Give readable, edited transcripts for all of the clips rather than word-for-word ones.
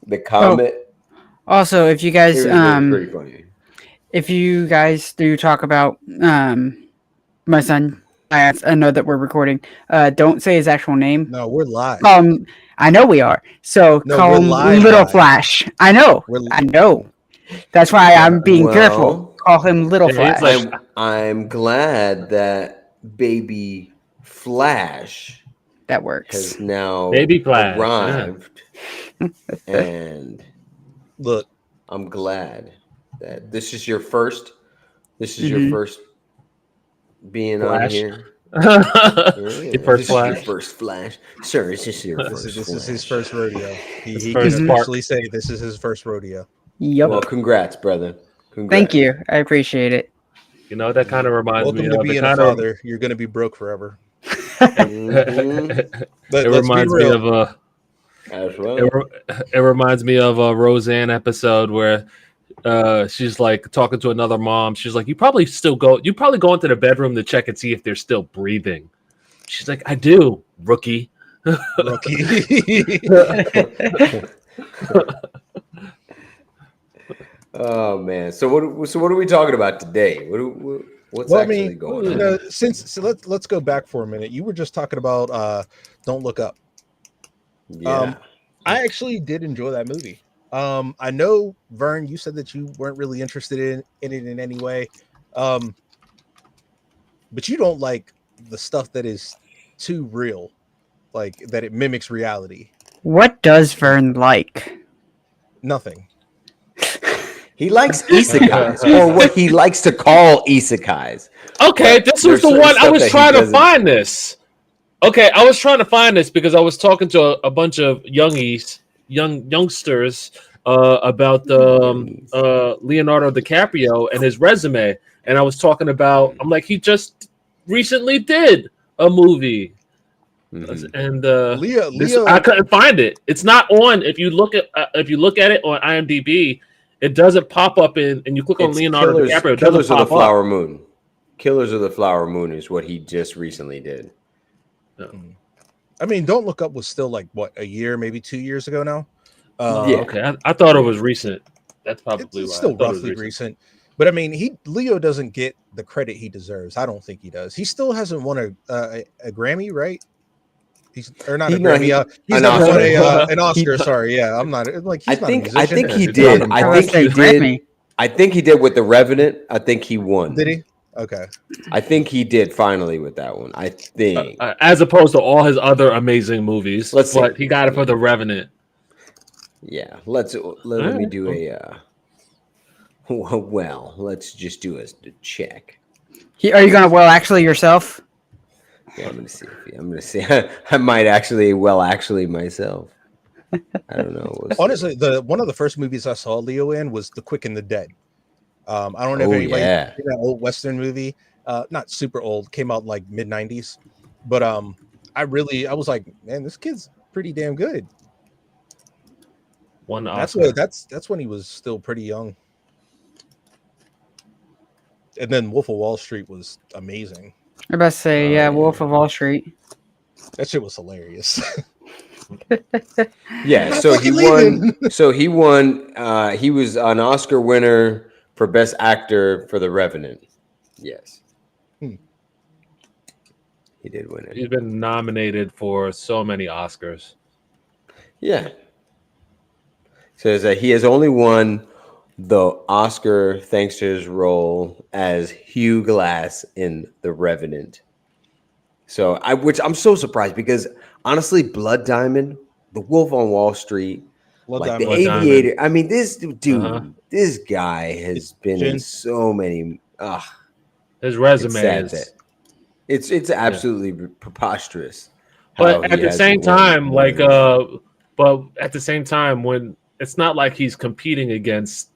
the comet. Also, if you It guys was really pretty funny. do talk about my son, I know that we're recording. Don't say his actual name. No, we're live. I know we are. So No, call we're him live. Little Live. Flash. I know. We're I know. That's why I'm being careful. Well, Call him Little Yeah, he's Flash. like- I'm glad that baby Flash That works. has now Baby Flash, arrived, and look. I'm glad that this is your first. This is Mhm. your first being on Flash. here. Your This first is your Flash. first Flash, sir. This is your This first. is his Flash. first rodeo. He first can spark. officially say this is his first rodeo. Yep. Well, congrats, brother. Congrats. Thank you. I appreciate it. You know, that kind of reminds Welcome me to of being it. a Kind father. You're going to be broke forever. Mhm. But It let's reminds be me real. of As well. it reminds me of a Roseanne episode where she's like talking to another mom. She's like, you probably go into the bedroom to check and see if they're still breathing. She's like, I do, rookie. Rookie. Oh man. So what are we talking about today? What's Well, I actually mean, going you on? know, let's go back for a minute. You were just talking about Don't Look Up. Yeah. I actually did enjoy that movie. I know, Vern, you said that you weren't really interested in it in any way. But you don't like the stuff that is too real, like that it mimics reality. What does Vern like? Nothing. He likes isekais, or what he likes to call isekais. Okay, But this there's was the certain one I stuff was that he trying to doesn't- find this. Okay, I was trying to find this because I was talking to a bunch of youngsters about Leonardo DiCaprio and his resume, and I was talking about. I'm like, he just recently did a movie, Mhm. and Leo, I couldn't find it. It's not on. If you look at it on IMDb, it doesn't pop up and you click on It's Leonardo Killers, DiCaprio. It Killers doesn't of the pop up. Flower Moon. Killers of the Flower Moon is what he just recently did. I mean, Don't Look Up was still like what, a year, maybe 2 years ago now. Yeah. Okay, I thought it was recent. That's probably It's why. still I thought it was roughly recent. But I mean, Leo doesn't get the credit he deserves. I don't think he does. He still hasn't won a Grammy, right? He's or not a Grammy. He's an never won Oscar. an Oscar. Sorry, yeah, I'm not like. He's not a musician. I think he He's did. not a I think he did. I think he did with The Revenant. I think he won. Did he? Okay. I think he did finally with that one. I think. As opposed to all his other amazing movies. Let's see. But he got it for The Revenant. Yeah. Let me do a. Well, let's just do a check. Are you gonna actually yourself? Yeah, I'm gonna see. I might actually myself. I don't know. We'll see. Honestly, one of the first movies I saw Leo in was The Quick and the Dead. I don't know if anybody seen that old Western movie. Not super old, came out in like mid '90s, but I was like, man, this kid's pretty damn good. That's when he was still pretty young. And then Wolf of Wall Street was amazing. I'm about to say, Wolf of Wall Street. That shit was hilarious. Yeah, so he won. So he won. He was an Oscar winner for Best Actor for The Revenant. Yes, he did win it. He's been nominated for so many Oscars. Yeah. Says that he has only won the Oscar thanks to his role as Hugh Glass in The Revenant. So which I'm so surprised because honestly, Blood Diamond, The Wolf on Wall Street, The Aviator. I mean, this dude, this guy has been in so many. His resume it's absolutely preposterous. But at the same time, when it's not like he's competing against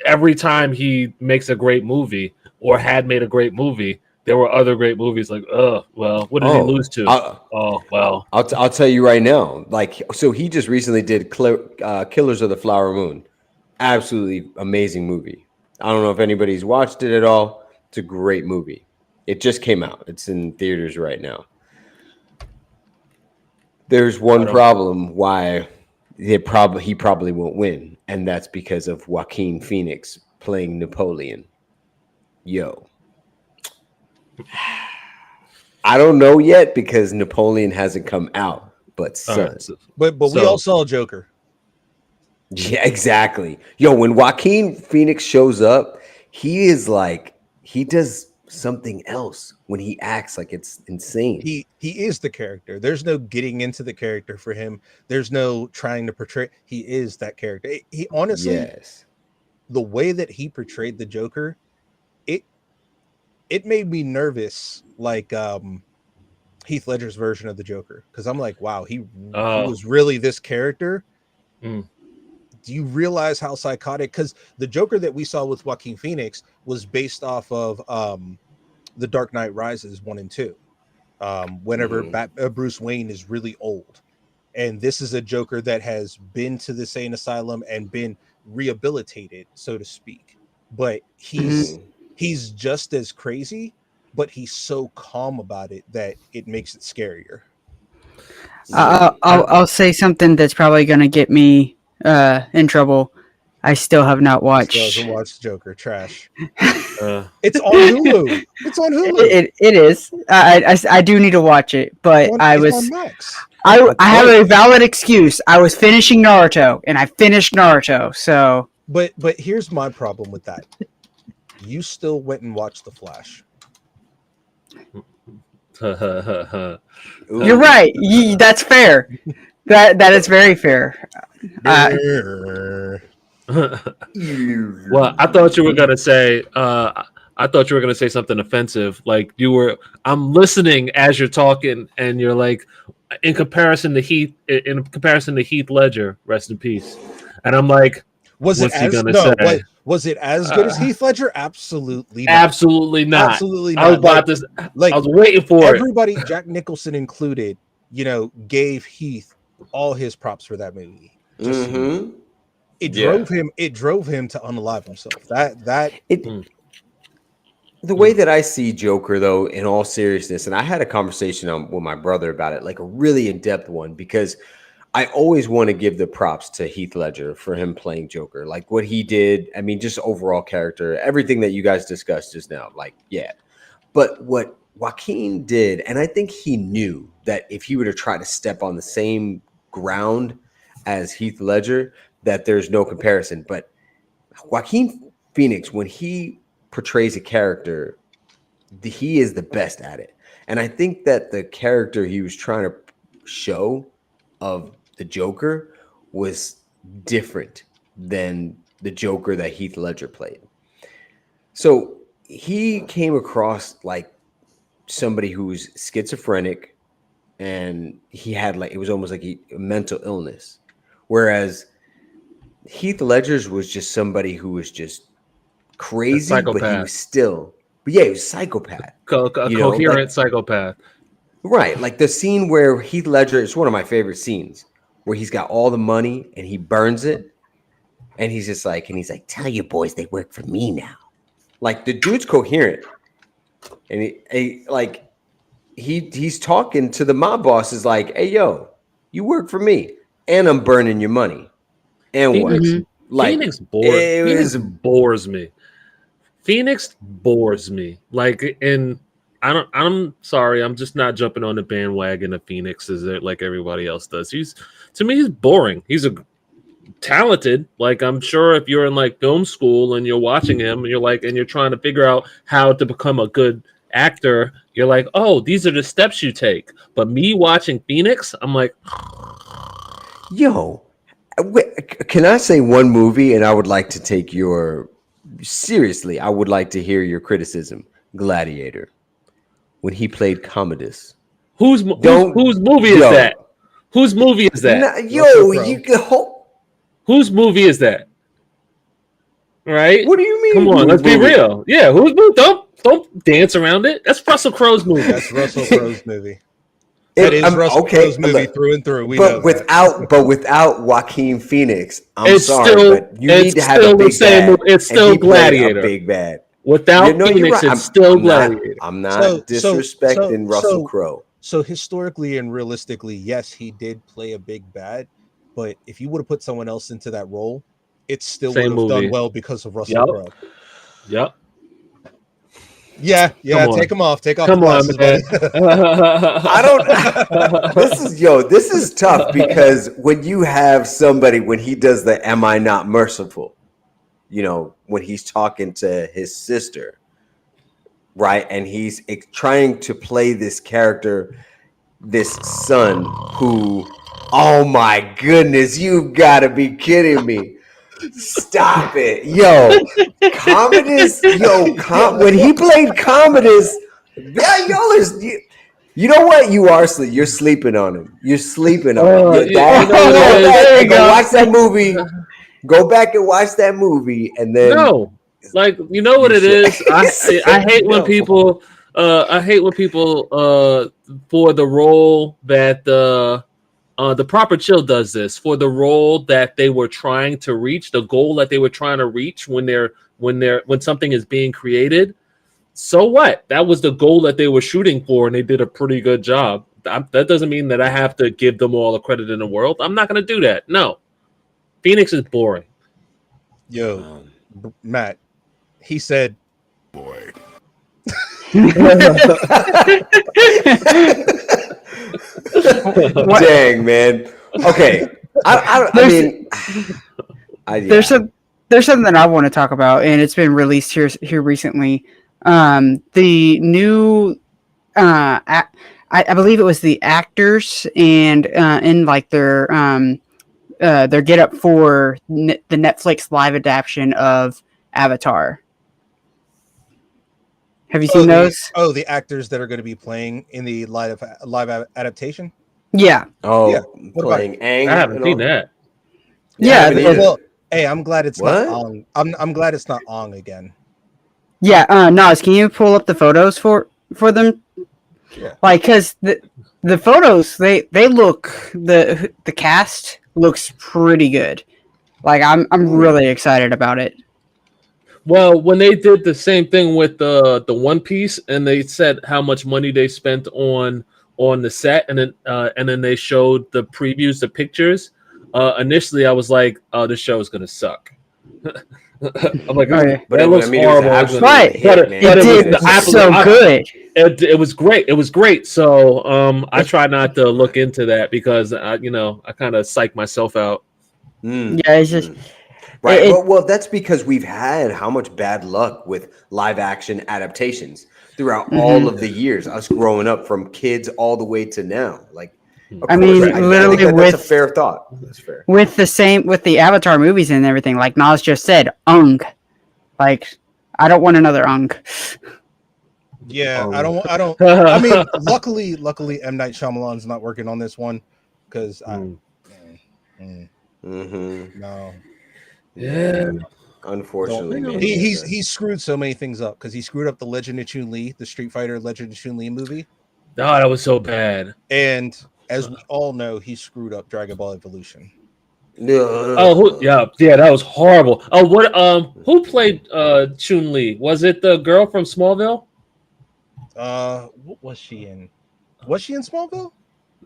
every time he makes a great movie or had made a great movie, there were other great movies like, what did he lose to? I'll tell you right now. Like, so he just recently did Killers of the Flower Moon. Absolutely amazing movie. I don't know if anybody's watched it at all. It's a great movie. It just came out. It's in theaters right now. There's one problem why he probably won't win, and that's because of Joaquin Phoenix playing Napoleon. Yo, I don't know yet because Napoleon hasn't come out, but All son, right, But we So- all saw Joker. yeah, exactly. Yo, when Joaquin Phoenix shows up, he is like he does something else when he acts, like it's insane. He is the character. There's no getting into the character for him. There's no trying to portray. He is that character. He honestly, Yes. the way that he portrayed the Joker, it made me nervous, like Heath Ledger's version of the Joker, because I'm like, wow, he was really this character. Mm. Do you realize how psychotic? Because the Joker that we saw with Joaquin Phoenix was based off of the Dark Knight Rises 1 and 2. Whenever Bruce Wayne is really old, and this is a Joker that has been to the sane asylum and been rehabilitated, so to speak, but he's just as crazy, but he's so calm about it that it makes it scarier. I'll say something that's probably going to get me in trouble. I still have not watched. Still hasn't watched Joker. Trash. Uh, It's on Hulu. It's on Hulu. It is. I do need to watch it, but It's on Max. I have a valid excuse. I was finishing Naruto, and I finished Naruto. So, But here's my problem with that. You still went and watched The Flash. you're right. That's fair. That is very fair. Well, I thought you were gonna say. I thought you were gonna say something offensive. Like you were. I'm listening as you're talking, and you're like, in comparison to Heath Ledger, rest in peace. And I'm like, was what's it he as gonna no? say? Was it as good as Heath Ledger? Absolutely not. Absolutely not. Absolutely not. I was about to. Like, I was waiting for it. everybody, Jack Nicholson included, gave Heath all his props for that movie. Just it drove him. It drove him to unalive himself. The way that I see Joker, though, in all seriousness, and I had a conversation with my brother about it, like a really in-depth one, because I always want to give the props to Heath Ledger for him playing Joker, like what he did. I mean, just overall character, everything that you guys discussed just now, like, yeah. But what Joaquin did, and I think he knew that if he were to try to step on the same ground as Heath Ledger, that there's no comparison. But Joaquin Phoenix, when he portrays a character, he is the best at it. And I think that the character he was trying to show of the Joker was different than the Joker that Heath Ledger played. So he came across like somebody who was schizophrenic, and he had like, it was almost like a mental illness. Whereas Heath Ledger's was just somebody who was just crazy, but he was still, he was a psychopath. Coherent psychopath. Right. Like the scene where Heath Ledger, it's one of my favorite scenes, where he's got all the money and he burns it. And he's just like, tell your boys they work for me now. Like the dude's coherent. And he's talking to the mob boss, is like, hey, yo, you work for me and I'm burning your money. And Phoenix, what? Like, Phoenix bores me. Phoenix bores me. Like, and I'm sorry, I'm just not jumping on the bandwagon of Phoenix as like everybody else does. To me, he's boring. He's a talented. Like, I'm sure if you're in like film school and you're watching him and you're trying to figure out how to become a good actor, you're like, oh, these are the steps you take. But me watching Phoenix, I'm like, yo, can I say one movie? And I would like to take seriously, I would like to hear your criticism. Gladiator, when he played Commodus. Whose movie is that? Whose movie is that? Whose movie is that? Right? What do you mean? Come on, let's be real. Yeah, whose movie? Don't dance around it. That's Russell Crowe's movie. That's Russell Crowe's movie. That is Russell Crowe's movie through and through. But without Joaquin Phoenix, but you need to have a big bad. It's still Gladiator. Big bad. Without Phoenix, it's still Gladiator. I'm not disrespecting Russell Crowe. So historically and realistically, yes, he did play a big bad, but if you would have put someone else into that role, it still Same would have done movie. well because of Russell Yep. Crowe. Yep. Yeah, Come on. take them off. Take off Come the on, glasses, man. buddy. I don't. This is tough because when you have somebody when he does the "Am I not merciful," when he's talking to his sister, right, and he's trying to play this character, this son who, oh my goodness, you gotta be kidding me. Stop it. Commodus, when he played Commodus, yeah, you know what? You're sleeping on him. You're sleeping on him. Go watch that movie. Go back and watch that movie, and then No, like you know what it is. I hate when people. I hate when people for the role that the Proper Chill does this for the role that they were trying to reach, the goal that they were trying to reach when something is being created. So what? That was the goal that they were shooting for, and they did a pretty good job. That doesn't mean that I have to give them all the credit in the world. I'm not going to do that. No, Phoenix is boring. Yo, Matt, he said, "Boy." Dang, man. Okay. There's something I want to talk about, and it's been released here recently. The new, I believe it was the actors and in like their get up for the Netflix live adaptation of Avatar. Have you seen those? The actors that are going to be playing in the live adaptation. Yeah. Oh, yeah. Playing Aang. I haven't seen that. Yeah. Well, hey, I'm glad it's not Ong. I'm glad it's not Ong again. Yeah. Nas, can you pull up the photos for them? Yeah. Like, cause the photos they look the cast looks pretty good. Like I'm really excited about it. Well, when they did the same thing with the One Piece, and they said how much money they spent on the set, and then they showed the previews, the pictures. Initially, I was like, "Oh, this show is gonna suck." I'm like, but that looks horrible. Right, it did so good. It was great. It was great. So I try not to look into that because I kind of psych myself out. Yeah, it's just. Right. Well, that's because we've had how much bad luck with live action adaptations throughout all of the years, us growing up from kids all the way to now. Like, literally, that's a fair thought. That's fair. With the Avatar movies and everything, like Nas just said, Ung. Like, I don't want another Ung. Yeah, I don't. I mean, luckily, M. Night Shyamalan's not working on this one because no. Yeah, unfortunately, he's screwed so many things up because he screwed up the Legend of Chun-Li, the Street Fighter Legend of Chun-Li movie. Oh, that was so bad. And as we all know, he screwed up Dragon Ball Evolution. Oh, that was horrible. Oh, what? Who played Chun-Li? Was it the girl from Smallville? What was she in? Was she in Smallville?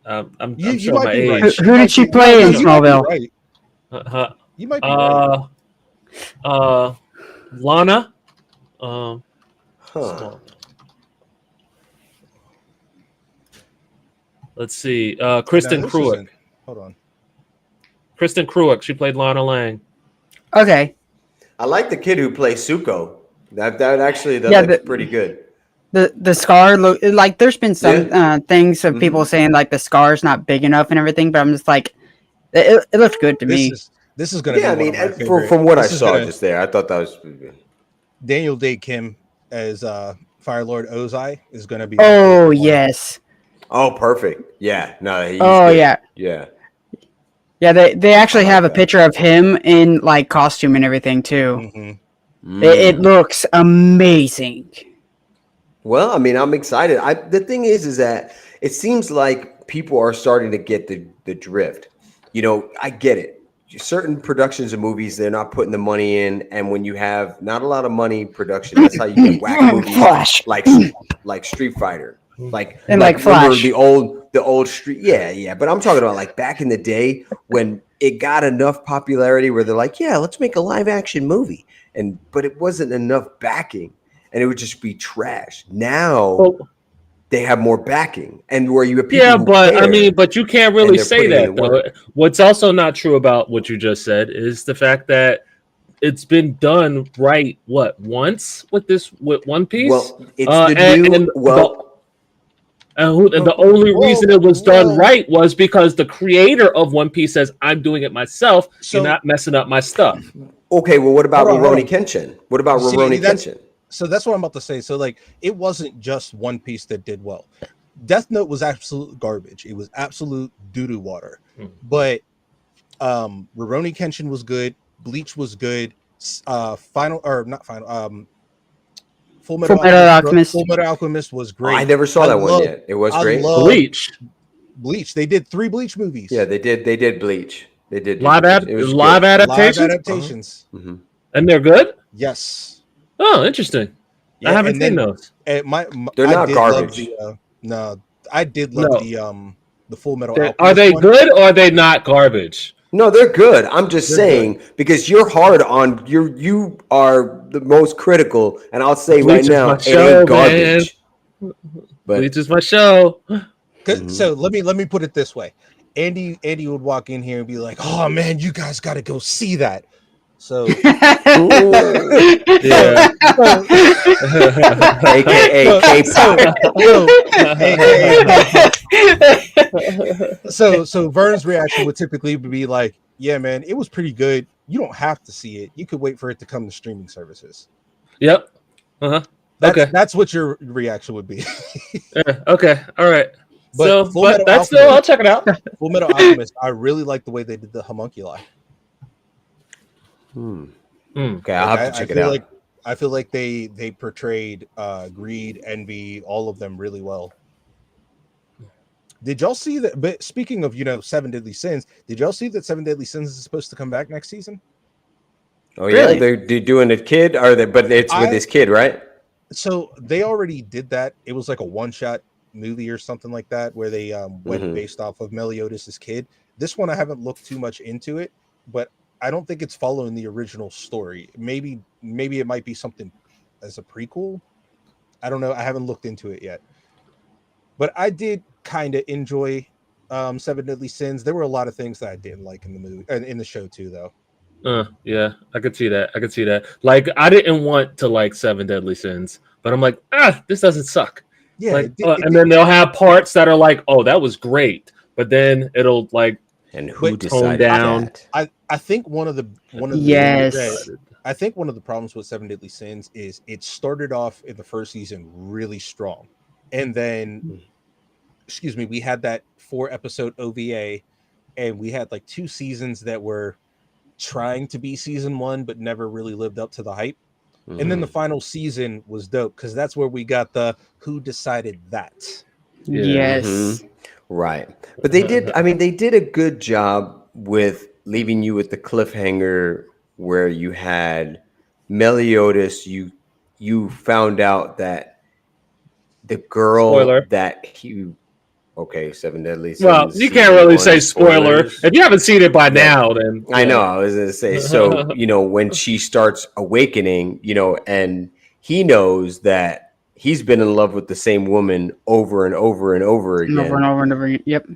I'm you showing my might be age. right. Who did she play in Smallville? Right. You might be right. Lana. Let's see. Kristen Cruick. Hold on. Kristen Cruick. She played Lana Lang. Okay. I like the kid who plays Zuko. That actually looks pretty good. The scar look like there's been some things of people saying like the scar's not big enough and everything, but I'm just like it looks good to me. This is gonna be one of my favorite. From what I saw just there, I thought that was Daniel Day Kim as Fire Lord Ozai is gonna be. Oh yes. Oh, perfect. Yeah. No. He's good. Yeah. Yeah. They actually have a picture of him in like costume and everything too. Mm-hmm. It looks amazing. Well, I mean, I'm excited. The thing is that it seems like people are starting to get the drift. I get it. Certain productions of movies, they're not putting the money in, and when you have not a lot of money production, that's how you get whack movies like Street Fighter, like Flash, the old Street. Yeah. But I'm talking about like back in the day when it got enough popularity where they're like, yeah, let's make a live action movie, but it wasn't enough backing, and it would just be trash. Now Well, they have more backing, and where you have people yeah, who but I care, mean, but you can't and really they're say putting in the that though. work. What's also not true about what you just said is the fact that it's been done right. What once with One Piece? Well, it's the new. And Well, the only reason it was done Well, right was because the creator of One Piece says, "I'm doing it myself. You're so not messing up my stuff." okay. Well, what about hold Rurouni on. Kenshin? What about See, Rurouni Kenshin? so that's what I'm about to say. So like, it wasn't just One Piece that did well. Death Note was absolute garbage. It was absolute doo-doo water. But Rurouni Kenshin was good. Bleach was good. Final or not final. Full Metal Alchemist. Full Metal Alchemist was Oh, great. I never saw that one yet. It was I great. love Bleach. Bleach. They did 3 Bleach movies. Yeah, they did. They did Bleach. They did do Live Bleach. It was live good. adaptations, Live adaptations. Mhm. and they're good. Yes. Oh, interesting. Yeah, I haven't and seen then those. They're I not did garbage. Love no, I did love No. the Full Metal Are Alchemist they one. good or are they not garbage? No, they're good. I'm just They're saying because you're hard on you are the most critical, and I'll say right Bleach is now my it show, ain't garbage. But Bleach is my show. So let me put it this way. Andy would walk in here and be like, "Oh man, you guys got to go see that." So Yeah. AKA K-pop. so Vern's reaction would typically be like, "Yeah, man, it was pretty good. You don't have to see it. You could wait for it to come to streaming services." Yep. Uh-huh. That's what your reaction would be. Yeah, okay. All right. But Full Metal that's still, I'll check it out. Full Metal Alchemist, I really like the way they did the homunculi. Okay, I'll have to check it out. I feel like they portrayed greed, envy, all of them really well. Did y'all see that? But speaking of, Seven Deadly Sins, did y'all see that Seven Deadly Sins is supposed to come back next season? Oh yeah, Really? they're doing a kid, but it's with this kid, right? So they already did that. It was like a one-shot movie or something like that, where they went based off of Meliodas' kid. This one I haven't looked too much into it, but I don't think it's following the original story. Maybe it might be something as a prequel. I don't know. I haven't looked into it yet. But I did kind of enjoy Seven Deadly Sins. There were a lot of things that I didn't like in the movie and in the show too, though. Yeah, I could see that. Like, I didn't want to like Seven Deadly Sins, but I'm like, this doesn't suck. Yeah, Like, and then they'll have parts that are like, oh, that was great, but then it'll like, and who But decided down. that? I think one of the Yes. I think one of the problems with Seven Deadly Sins is it started off in the first season really strong, and then we had that 4-episode OVA, and we had like 2 seasons that were trying to be season 1 but never really lived up to the hype. And then the final season was dope because that's where we got the who decided that. Yes. Right. But they did, I mean, they did a good job with leaving you with the cliffhanger where you had Meliodas, you found out that the girl Spoiler. that he Seven Deadly Sins. Well, you can't season really 1, say spoiler. spoilers. If you haven't seen it by now, then I know, I was gonna say, so when she starts awakening, and he knows that he's been in love with the same woman over and over and over again. Over and over and over again. Yep.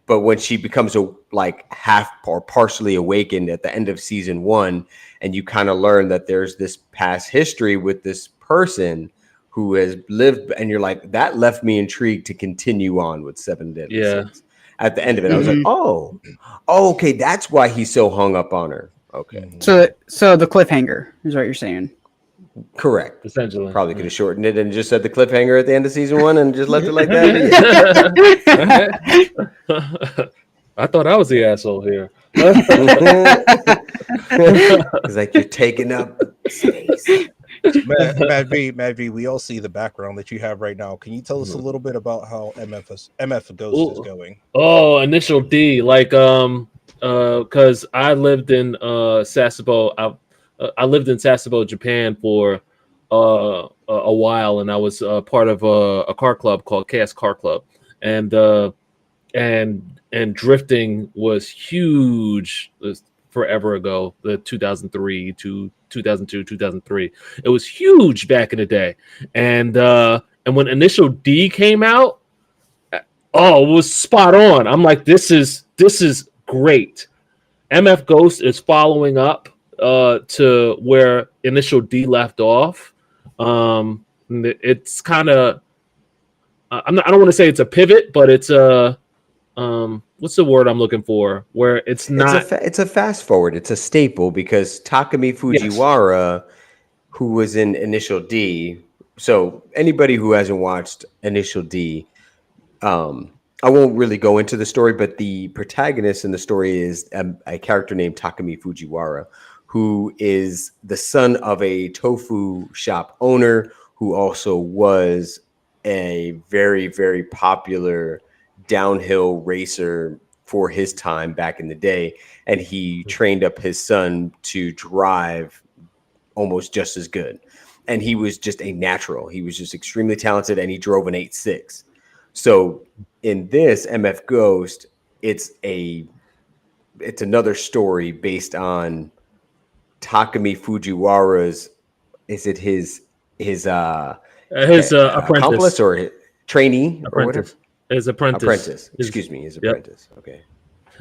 But when she becomes half or partially awakened at the end of season 1, and you kind of learn that there's this past history with this person who has lived, and you're like, that left me intrigued to continue on with Seven Deadly Sins. At the end of it, I was like, oh, okay, that's why he's so hung up on her. Okay. So the cliffhanger is what you're saying. Correct. essentially, Probably could have shortened it and just said the cliffhanger at the end of season 1 and just left it like that. I thought I was the asshole here. It's like you're taking up space. Mad V, we all see the background that you have right now. Can you tell us a little bit about how MF Ghost is going? Oh, initial D, like because I lived in Sasebo. I lived in Sasebo, Japan for a while, and I was part of a car club called KS Car Club, and and drifting was huge forever ago, the 2003 to 2002, 2003. It was huge back in the day. And when Initial D came out, oh, it was spot on. I'm like, this is great. MF Ghost is following up to where Initial D left off. It's kind of I don't want to say it's a pivot, but it's a what's the word I'm looking for? Where it's not. It's a fast forward. It's a staple because Takumi Fujiwara, who was in Initial D. So anybody who hasn't watched Initial D, I won't really go into the story, but the protagonist in the story is a character named Takumi Fujiwara, who is the son of a tofu shop owner who also was a very, very popular downhill racer for his time back in the day. And he trained up his son to drive almost just as good. And he was just a natural. He was just extremely talented, and he drove an 8.6. So in this MF Ghost, it's another story based on Takumi Fujiwara's, is it his accomplice or trainee apprentice. Or whatever? His apprentice. Excuse me, his apprentice. Yep. Okay.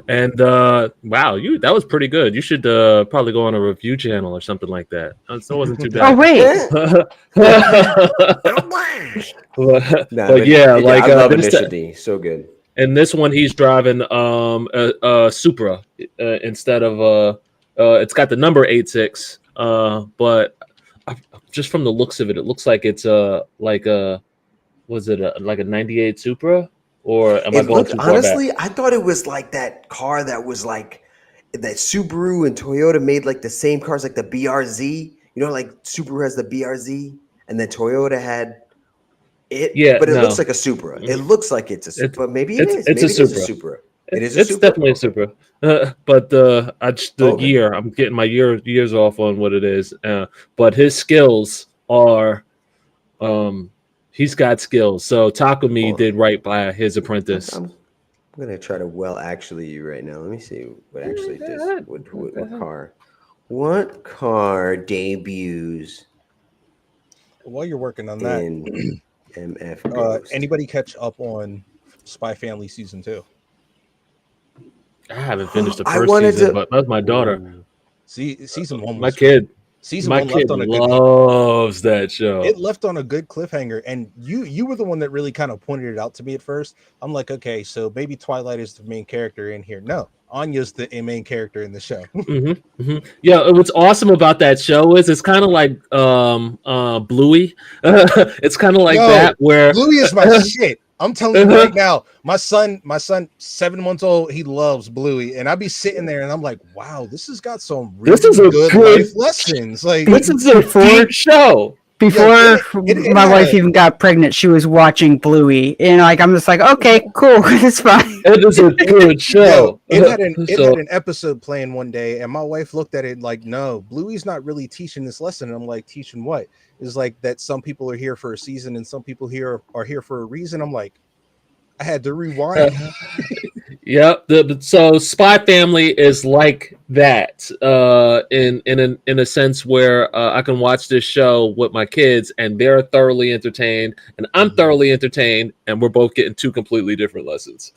And wow, that was pretty good. You should probably go on a review channel or something like that. It wasn't too bad. Oh wait. But yeah, like I love Initial D. So good. And this one, he's driving a Supra instead of it's got the number 8.6. But just from the looks of it, it looks like it's like a 98 Supra? Or am I going too far honestly, back? I thought it was like that car that was like that Subaru and Toyota made like the same cars, like the BRZ. You know, like Subaru has the BRZ, and then Toyota had it. Yeah, but it looks like a Supra. It looks like it's a Supra, but maybe it is. It's maybe a Supra. It is a it's Supra. Definitely a Supra. But year, I'm getting my years off on what it is. But his skills are he's got skills. So Takumi did right by his apprentice. I'm gonna try to actually you right now. Let me see what actually this what car debuts. While you're working on that, in MF Ghost. Anybody catch up on Spy Family season 2? I haven't finished the first season, but that's my daughter. See, season 1 was my kid. Season My 1 kid left on a loves that show. It left on a good cliffhanger, and you were the one that really kind of pointed it out to me at first. I'm like, okay, so maybe Twilight is the main character in here. No, Anya's the main character in the show. Yeah, what's awesome about that show is it's kind of like Bluey. It's kind of like that where Bluey is my shit. I'm telling you right now, my son, 7 months old, he loves Bluey, and I'd be sitting there and I'm like, wow, this has got some really good life lessons. Like this is a deep show. Before my wife even got pregnant, she was watching Bluey, and like I'm just like, okay, cool, it's fine. It is a good show. It had an episode playing one day, and my wife looked at it like, no, Bluey's not really teaching this lesson. And I'm like, teaching what? It's like that some people are here for a season and some people here are here for a reason. I'm like, I had to rewind. Yep. So Spy Family is like that in a sense where I can watch this show with my kids and they're thoroughly entertained and I'm thoroughly entertained and we're both getting two completely different lessons.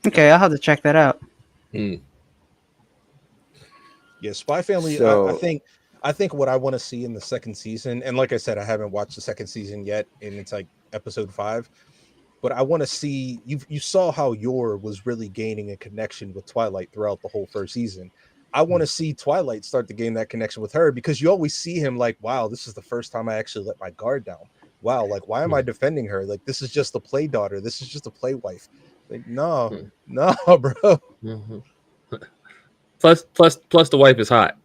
Okay, I'll have to check that out. Yeah, Spy Family. So, I think what I want to see in the second season, and like I said, I haven't watched the second season yet, and it's like episode 5. But I want to see you saw how Yor was really gaining a connection with Twilight throughout the whole first season. I want to see Twilight start to gain that connection with her because you always see him like, wow, this is the first time I actually let my guard down. Wow, like why am I defending her? Like this is just a play daughter. This is just a play wife. Like no, bro. Plus the wife is hot.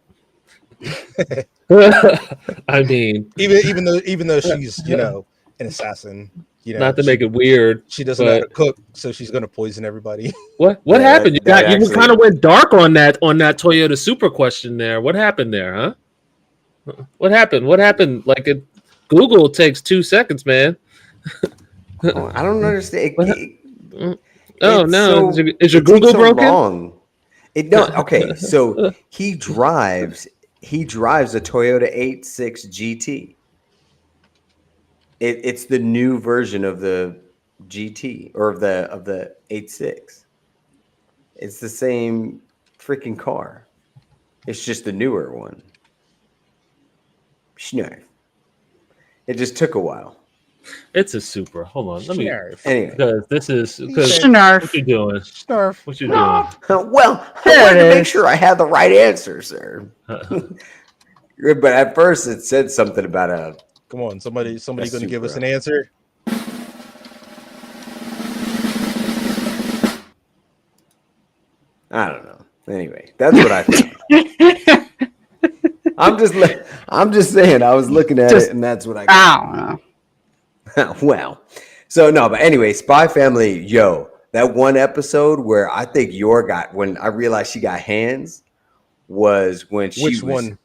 I mean, even though she's an assassin, not to make it weird. She doesn't know how to cook, so she's gonna poison everybody. What happened? You kind of went dark on that Toyota Supra question there. What happened there, huh? What happened? Google takes 2 seconds, man. I don't understand. Oh It's no! so Is your it takes Google so broken? long. It no okay. So he drives a Toyota 86 GT. It's the new version of the GT or of the 86. It's the same freaking car. It's just the newer one. Schnarf. It just took a while. It's a Supra. Hold on, let me Snarf. Anyway, because this is He because said what Snarf. you doing? Snarf. What you doing? well, I There wanted it to make is. sure I had the right answer, sir. But at first, it said something about a Come on, somebody going to give us Supra. an answer. I don't know. Anyway, that's what I found. I'm just saying. I was looking at Just- it, and that's what I I don't know. got. Well, so no, but anyway, Spy Family. Yo, that one episode where I think Yor got when I realized she got hands was when she Which was one?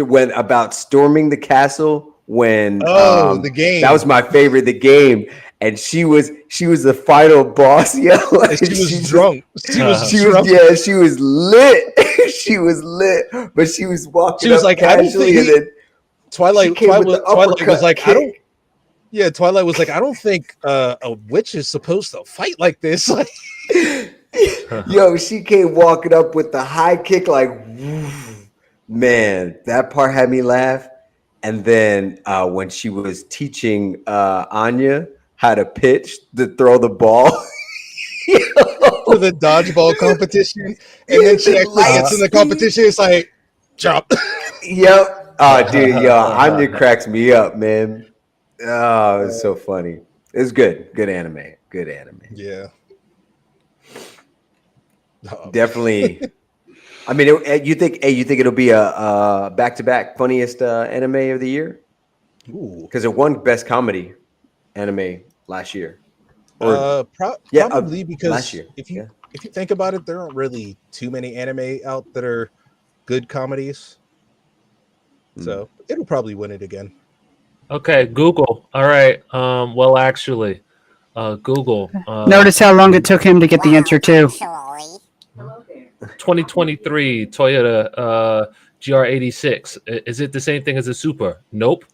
when about storming the castle when Oh, the game. that was my favorite, the game, and she was the final boss. Yo, And she was just- drunk. She was She drunk. was yeah, she was lit. She was lit, but she was walking She was up like, I don't casually, think and then Twilight. she came with the Twilight was uppercut like, I don't. kick. Yeah, Twilight was like, I don't think a witch is supposed to fight like this. Like, Yo, she came walking up with the high kick, like, man, that part had me laugh. And then when she was teaching Anya how to pitch to throw the ball, for the dodgeball competition, and then she actually gets in the competition. It's like, jump. Yep. Oh, dude, yo, Anya cracks me up, man. Oh, it's so funny. It's good. Good anime. Good anime. Yeah. Definitely. I mean, you think it'll be a back-to-back funniest anime of the year? Ooh. Because it won best comedy anime last year. Probably because last year. if you think about it, there aren't really too many anime out that are good comedies. So it'll probably win it again. Okay, Google. All right. Well, actually, Google. Notice how long it took him to get the answer too. 2023 Toyota GR86. Is it the same thing as a Supra? Nope.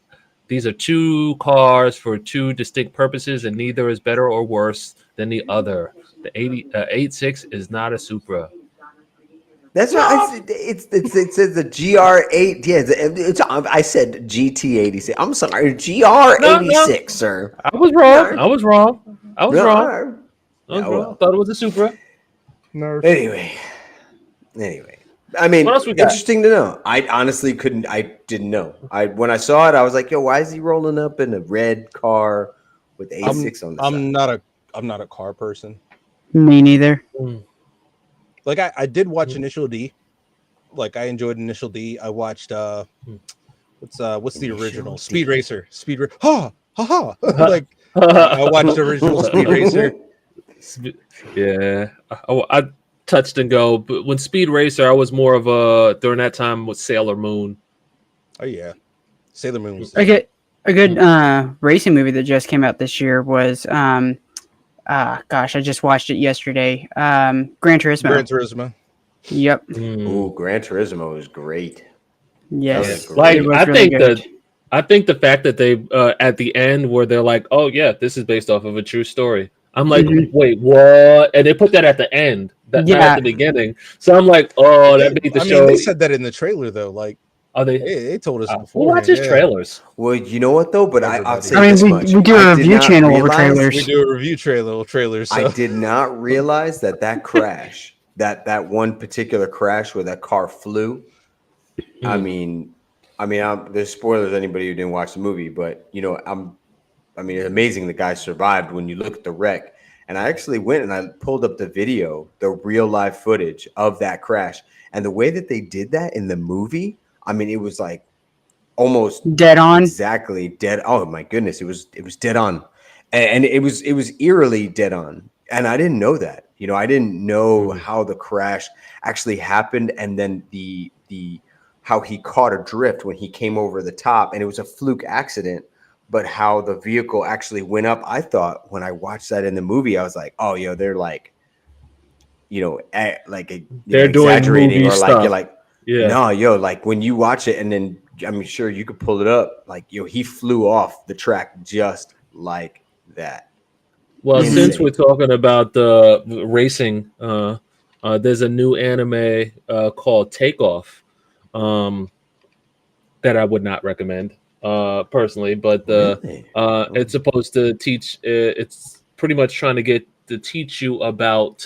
These are two cars for two distinct purposes, and neither is better or worse than the other. The 86 is not a Supra. That's what I said. It says the GR8. Yeah, I said GT86. I'm sorry, GR86, sir. I was wrong. I was wrong. I was No, wrong. all right. I was Yeah, wrong. well. Thought it was a Supra. Nerf. Anyway, I mean, What else we got? interesting to know. I honestly didn't know. When I saw it, I was like, yo, why is he rolling up in a red car with 86 on the side? I'm not a car person. Me neither. Like I did watch Initial D. Like I enjoyed Initial D. I watched what's the original Speed Racer? Ha ha ha! Like I watched the original Speed Racer. Yeah, I touched and go. But when Speed Racer, I was more of a during that time with Sailor Moon. Oh yeah, Sailor Moon was A good racing movie that just came out this year was gosh, I just watched it yesterday. Gran Turismo. Gran Turismo. Yep. Ooh, Gran Turismo is great. Yes. That was Like It was I really think good. I think the fact that they at the end where they're like, "Oh yeah, this is based off of a true story." I'm like, Mhm. "Wait, what?" And they put that at the end, not Yeah. at the beginning. So I'm like, "Oh, that made the I show." mean, they said that in the trailer though. Like Are they? they told us Who before. watches trailers? Well, you know what though? But I'll Everybody. say I mean, this we much: do a I did review not channel over realize- trailers. We do a review trailer. So I did not realize that crash, that one particular crash where that car flew. I mean, there's spoilers to anybody who didn't watch the movie, but it's amazing the guy survived when you look at the wreck. And I actually went and I pulled up the video, the real live footage of that crash, and the way that they did that in the movie. I mean, it was like almost Dead on. exactly dead. Oh my goodness, it was dead on, and it was eerily dead on. And I didn't know that. I didn't know how the crash actually happened, and then the how he caught a drift when he came over the top, and it was a fluke accident. but how the vehicle actually went up. I thought when I watched that in the movie, I was like, oh, yo, they're like, They're doing exaggerating, movie or like you're stuff. like, Yeah. no, yo, like when you watch it, and then I'm sure you could pull it up, like, yo, he flew off the track just like that. Well, since Insane. we're talking about racing, there's a new anime called Takeoff um, that I would not recommend personally, but Really? it's supposed to teach. It's pretty much trying to get to teach you about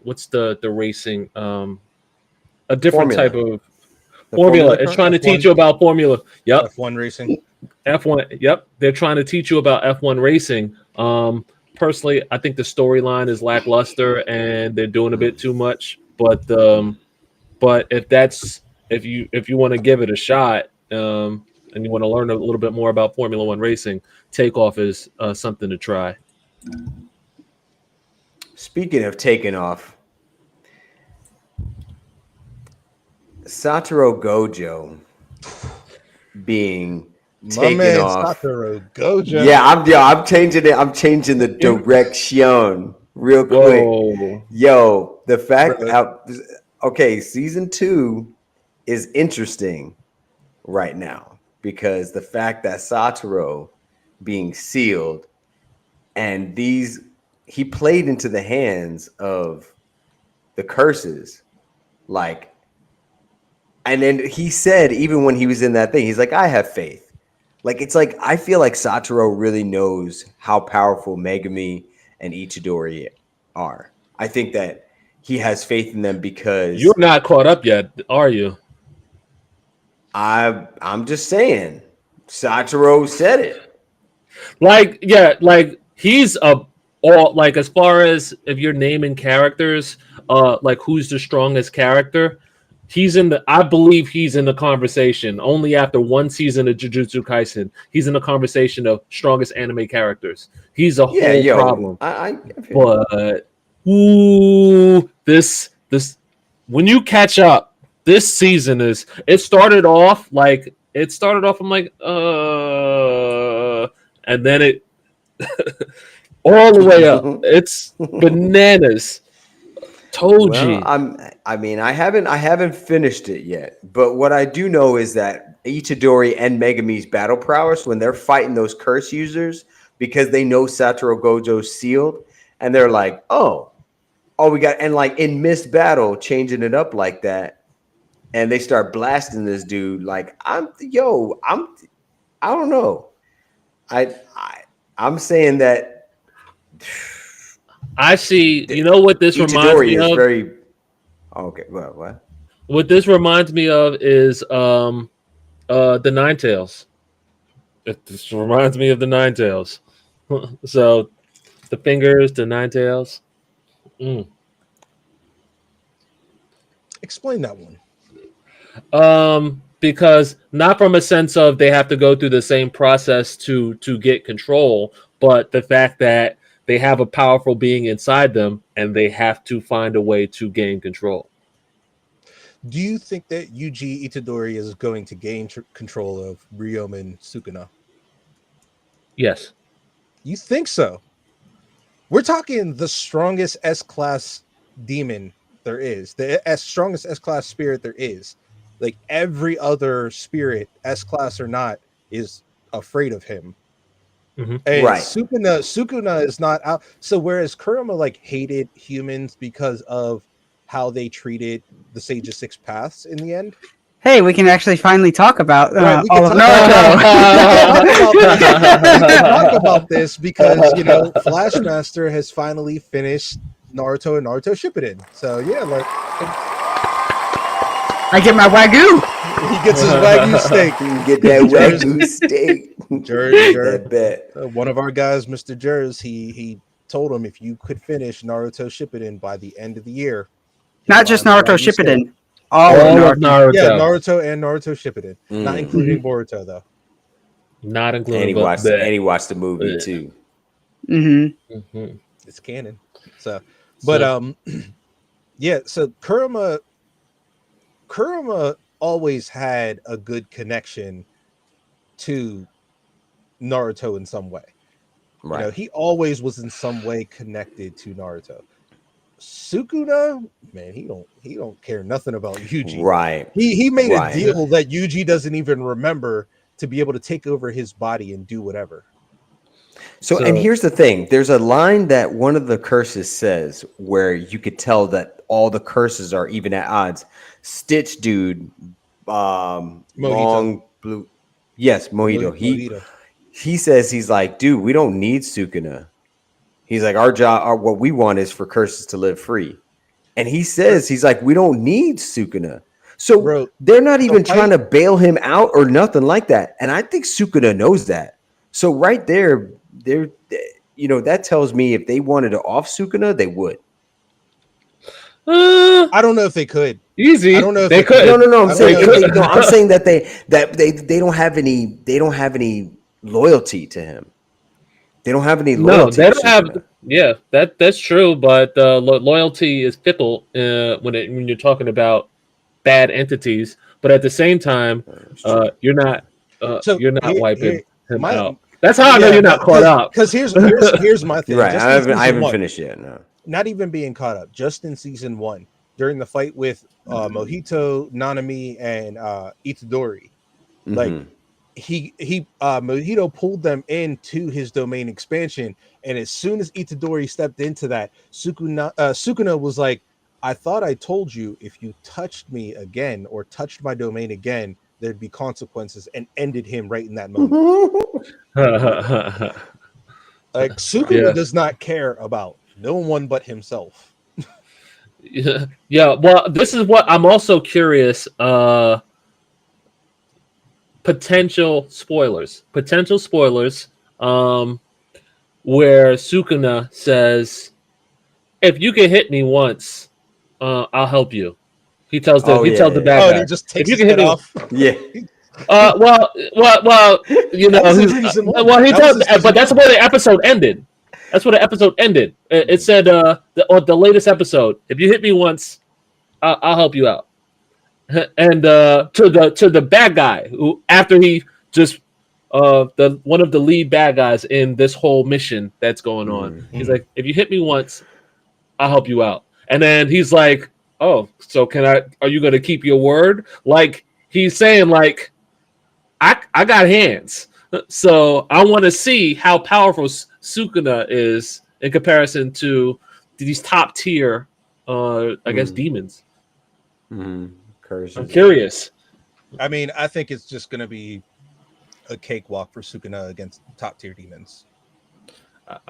what's the racing, a different type Formula. of The formula. formula It's car? trying to teach F1. you about formula. Yep, F1 racing. F1. Yep, they're trying to teach you about F1 racing. Personally, I think the storyline is lackluster and they're doing a bit too much. But if you want to give it a shot, and you want to learn a little bit more about Formula One racing, Takeoff is something to try. Speaking of taking off, Satoru Gojo being My taken man off. Satoru Gojo. Yeah, I'm changing it. I'm changing the direction real quick. Whoa. Yo, the fact Bro. how okay, season 2 is interesting right now because the fact that Satoru being sealed and he played into the hands of the curses, like, and then he said, even when he was in that thing, he's like, I have faith. Like, it's like, I feel like Satoru really knows how powerful Megami and Ichidori are. I think that he has faith in them because You're not caught up yet, are you? I'm just saying, Satoru said it. Like he's a all like as far as if you're naming characters, like who's the strongest character, I believe he's in the conversation only after one season of Jujutsu Kaisen. He's in the conversation of strongest anime characters. He's a Yeah, whole yo, problem. I But this when you catch up, this season it started off I'm like and then it all the way up. It's bananas. well, Toji. I haven't finished it yet, but what I do know is that Ichidori and Megami's battle prowess when they're fighting those curse users because they know Satoru Gojo's sealed, and they're like, oh, we got, and like in missed battle, changing it up like that, and they start blasting this dude. Like, I don't know. I'm saying that I see. You know what this reminds Ichidori me is of? very okay. Well, what? What this reminds me of is the Nine Tails. This reminds me of the Nine Tails. So the fingers, the Nine Tails. Explain that one. Because not from a sense of they have to go through the same process to get control, but the fact that they have a powerful being inside them and they have to find a way to gain control. Do you think that Yuji Itadori is going to gain control of Ryomen Sukuna? Yes. You think so? We're talking the strongest S-class demon there is, the strongest S-class spirit there is. Like every other spirit, S-class or not, is afraid of him. Mm-hmm. And Right. Sukuna is not out. So whereas Kurama like hated humans because of how they treated the Sage of Six Paths in the end. Hey, we can actually finally talk about Right, we all can of talk Naruto. we can talk about this because Flashmaster has finally finished Naruto and Naruto Shippuden. So yeah, like I get my wagyu. he gets his wagyu steak. Get that wagyu steak. That bet. One of our guys, Mr. Jers, he told him if you could finish Naruto Shippuden by the end of the year, Not just buy the Naruto wagyu steak. Shippuden. All All of of Naruto. Naruto. Yeah, Naruto and Naruto Shippuden, not including Boruto though. Not And including he watched the movie too. Mm-hmm. Mm-hmm. It's canon. So, but yeah. So Kurama always had a good connection to Naruto in some way. Right. You know, he always was in some way connected to Naruto. Sukuna, man, he don't care nothing about Yuji. Right. He made Right. a deal that Yuji doesn't even remember to be able to take over his body and do whatever. So, and here's the thing. There's a line that one of the curses says where you could tell that all the curses are even at odds. Stitch dude, long blue. Yes, Mojito. Mojito. He says, he's like, dude, we don't need Sukuna. He's like, what we want is for curses to live free. And he says, he's like, we don't need Sukuna. So Bro, they're not even trying to bail him out or nothing like that. And I think Sukuna knows that. So right there, that tells me if they wanted to off Sukuna, they would. I don't know if they could. Easy. I don't know if they could. No. I'm saying that they don't have any loyalty to him. They don't have any loyalty. No, they don't have. Yeah, that's true. But loyalty is fickle when you're talking about bad entities. But at the same time, you're not wiping him out. That's how I know you're not caught up. Because here's my thing. Right, I haven't finished yet. No, not even being caught up. Just in season 1, during the fight with Mojito, Nanami, and Itadori, like Mojito pulled them into his domain expansion, and as soon as Itadori stepped into that, Sukuna was like, "I thought I told you if you touched me again or touched my domain again, there'd be consequences," and ended him right in that moment. Like Sukuna does not care about no one but himself. Yeah. Well, this is what I'm also curious. Potential spoilers. Where Sukuna says, "If you can hit me once, I'll help you." He tells the bad guy. He just takes his head off. Yeah. Well, you know, he does, but that's where the episode ended. That's where the episode ended. It said, the latest episode, "If you hit me once, I'll help you out." And to the bad guy who, after he just one of the lead bad guys in this whole mission that's going on, he's like, "If you hit me once, I'll help you out." And then he's like, "Oh, so are you going to keep your word?" Like he's saying, like, I got hands, so I want to see how powerful Sukuna is in comparison to these top tier, I guess, demons. Curses. I'm curious. I mean, I think it's just going to be a cakewalk for Sukuna against top tier demons.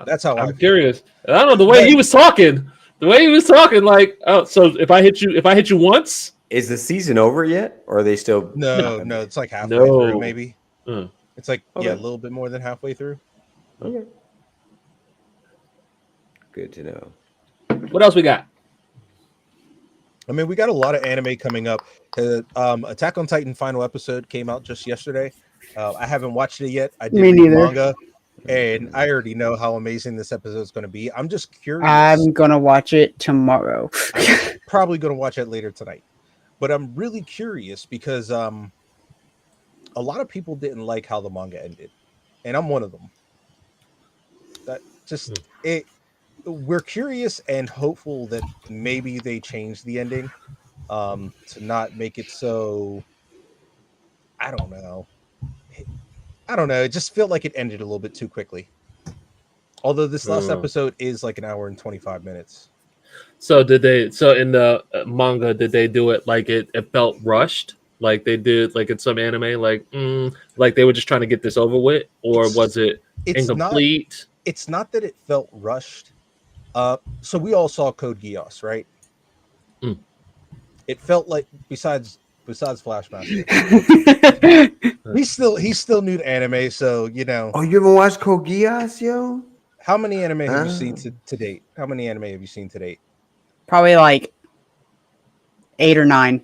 That's how I'm curious. I don't know the way he was talking. Like, oh, so if I hit you once. Is the season over yet? Or are they still? No, it's like halfway through, maybe. It's like, okay. A little bit more than halfway through. Okay. Good to know. What else we got? I mean, we got a lot of anime coming up. Attack on Titan final episode came out just yesterday. I haven't watched it yet. I did read manga, and I already know how amazing this episode is going to be. I'm just curious. I'm gonna watch it tomorrow. I'm probably going to watch it later tonight. But I'm really curious because a lot of people didn't like how the manga ended, and I'm one of them. We're curious and hopeful that maybe they change the ending to not make it so. I don't know. It just felt like it ended a little bit too quickly. Although this last episode is like an hour and 25 minutes. So in the manga, did they do it like it felt rushed? Like they did like in some anime, like they were just trying to get this over with? Or was it incomplete? It's not that it felt rushed. So we all saw Code Geass, right? It felt like besides Flashmaster, he's still new to anime, so you know. Oh, you ever watched Code Geass, yo? How many anime have you seen to date? How many anime have you seen to date? Probably like 8 or 9.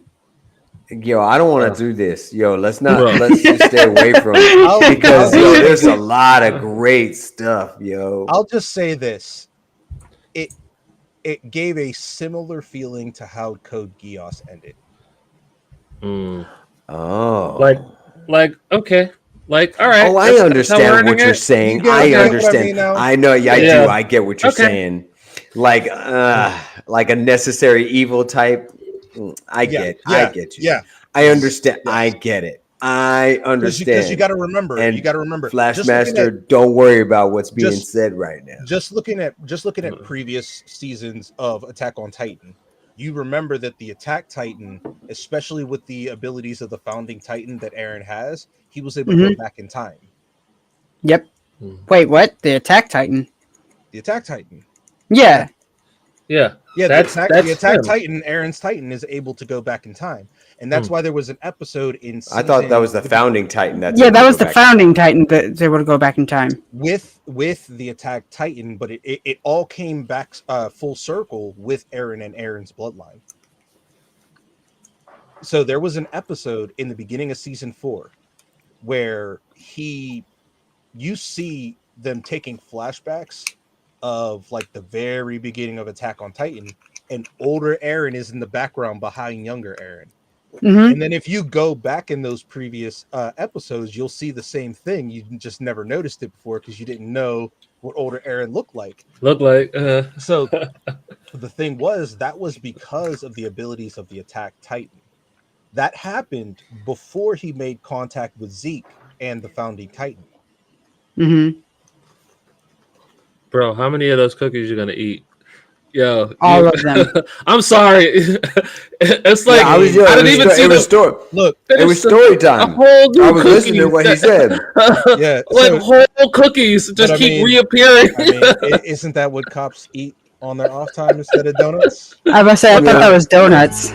Yo, I don't want to do this. Yo, let's just stay away from it because there's a lot of great stuff, yo. I'll just say this. It gave a similar feeling to how Code Geass ended. Oh. Like okay. Like, all right. Oh, I that's how we're understand earning what you're it. saying. You get I what I understand. mean now? I know. Yeah, I Yeah. do. I get what you're Okay. saying. Like a necessary evil type. I Yeah, get you. yeah, I understand. I yes. get it. I Because you understand. got to remember, And Just Flashmaster, don't worry about what's being just said right now. looking at previous seasons of Attack on Titan, you remember that the Attack Titan, especially with the abilities of the Founding Titan that Eren has, he was able to go back in time. Yep. Hmm. Wait, what? The Attack Titan? The Attack Titan. Yeah. Yeah. Yeah, That's the Attack him. Titan, Eren's Titan, is able to go back in time, and that's why there was an episode in I thought that was the season Founding Titan. That's Yeah, able that to was go the back in Founding time. Titan that's able to go back in time. with the Attack Titan, but it all came back full circle with Eren and Eren's bloodline. So there was an episode in the beginning of season 4 where you see them taking flashbacks of like the very beginning of Attack on Titan, and older Eren is in the background behind younger Eren. Mm-hmm. And then if you go back in those previous episodes, you'll see the same thing. You just never noticed it before because you didn't know what older Eren looked like. Look like So the thing was, that was because of the abilities of the Attack Titan. That happened before he made contact with Zeke and the Founding Titan. Mm-hmm. bro, how many of those cookies you gonna eat? Yo, All of them. I'm sorry. It's like Yeah, I was. I didn't even see It was the. story. Look, It was There's story a time. whole new I was listening to cookies what he said. yeah, like so whole cookies just I keep mean- reappearing. I mean, isn't that what cops eat on their off time instead of donuts? I was about to say, I thought that was donuts.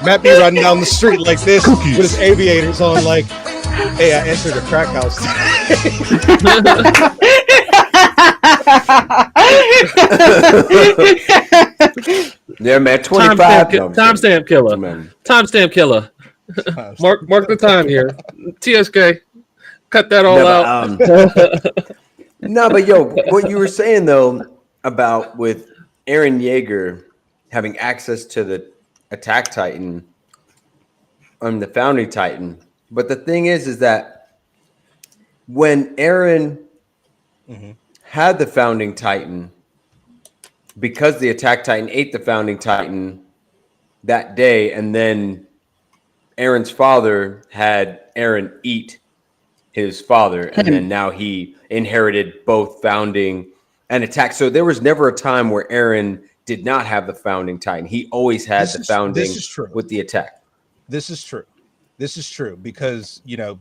Matt be running down the street like this with his aviators on, like, "Hey, I entered a crack house." Yeah, man. 25. No, I'm kidding. Timestamp killer. Man. Timestamp killer. Mark the time here. TSK. Cut that all No, out. No, but yo, what you were saying though about with Eren Yeager having access to the Attack Titan and the Founding Titan, but the thing is that when Eren had the Founding Titan, because the Attack Titan ate the Founding Titan that day, and then Eren's father had Eren eat his father, and then now he inherited both Founding and Attack. So there was never a time where Eren did not have the Founding Titan. He always had the Founding This is true. with the Attack. This is true. This is true because, you know,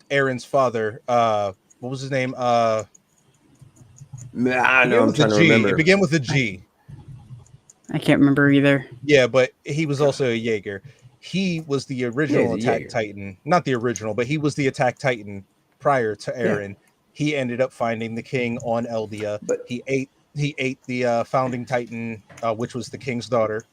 Aaron's father, what was his name? I Began know. I'm with trying a to G. remember. It began with a G. I can't remember either. Yeah, but he was also a Jaeger. He was the original he's a Attack Jaeger. Titan. Not the original, but he was the Attack Titan prior to Eren. He ended up finding the king on Eldia. But- he ate the Founding Titan, which was the king's daughter.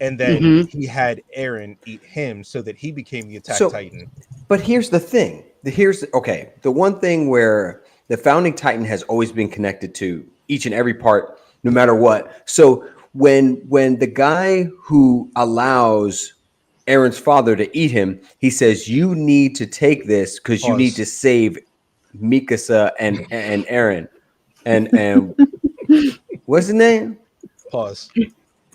And then he had Eren eat him so that he became the Attack Titan. But here's the thing. The one thing where the Founding Titan has always been connected to each and every part, no matter what. So when the guy who allows Eren's father to eat him, he says, "You need to take this because you need to save Mikasa and Eren." And what's his name? Pause.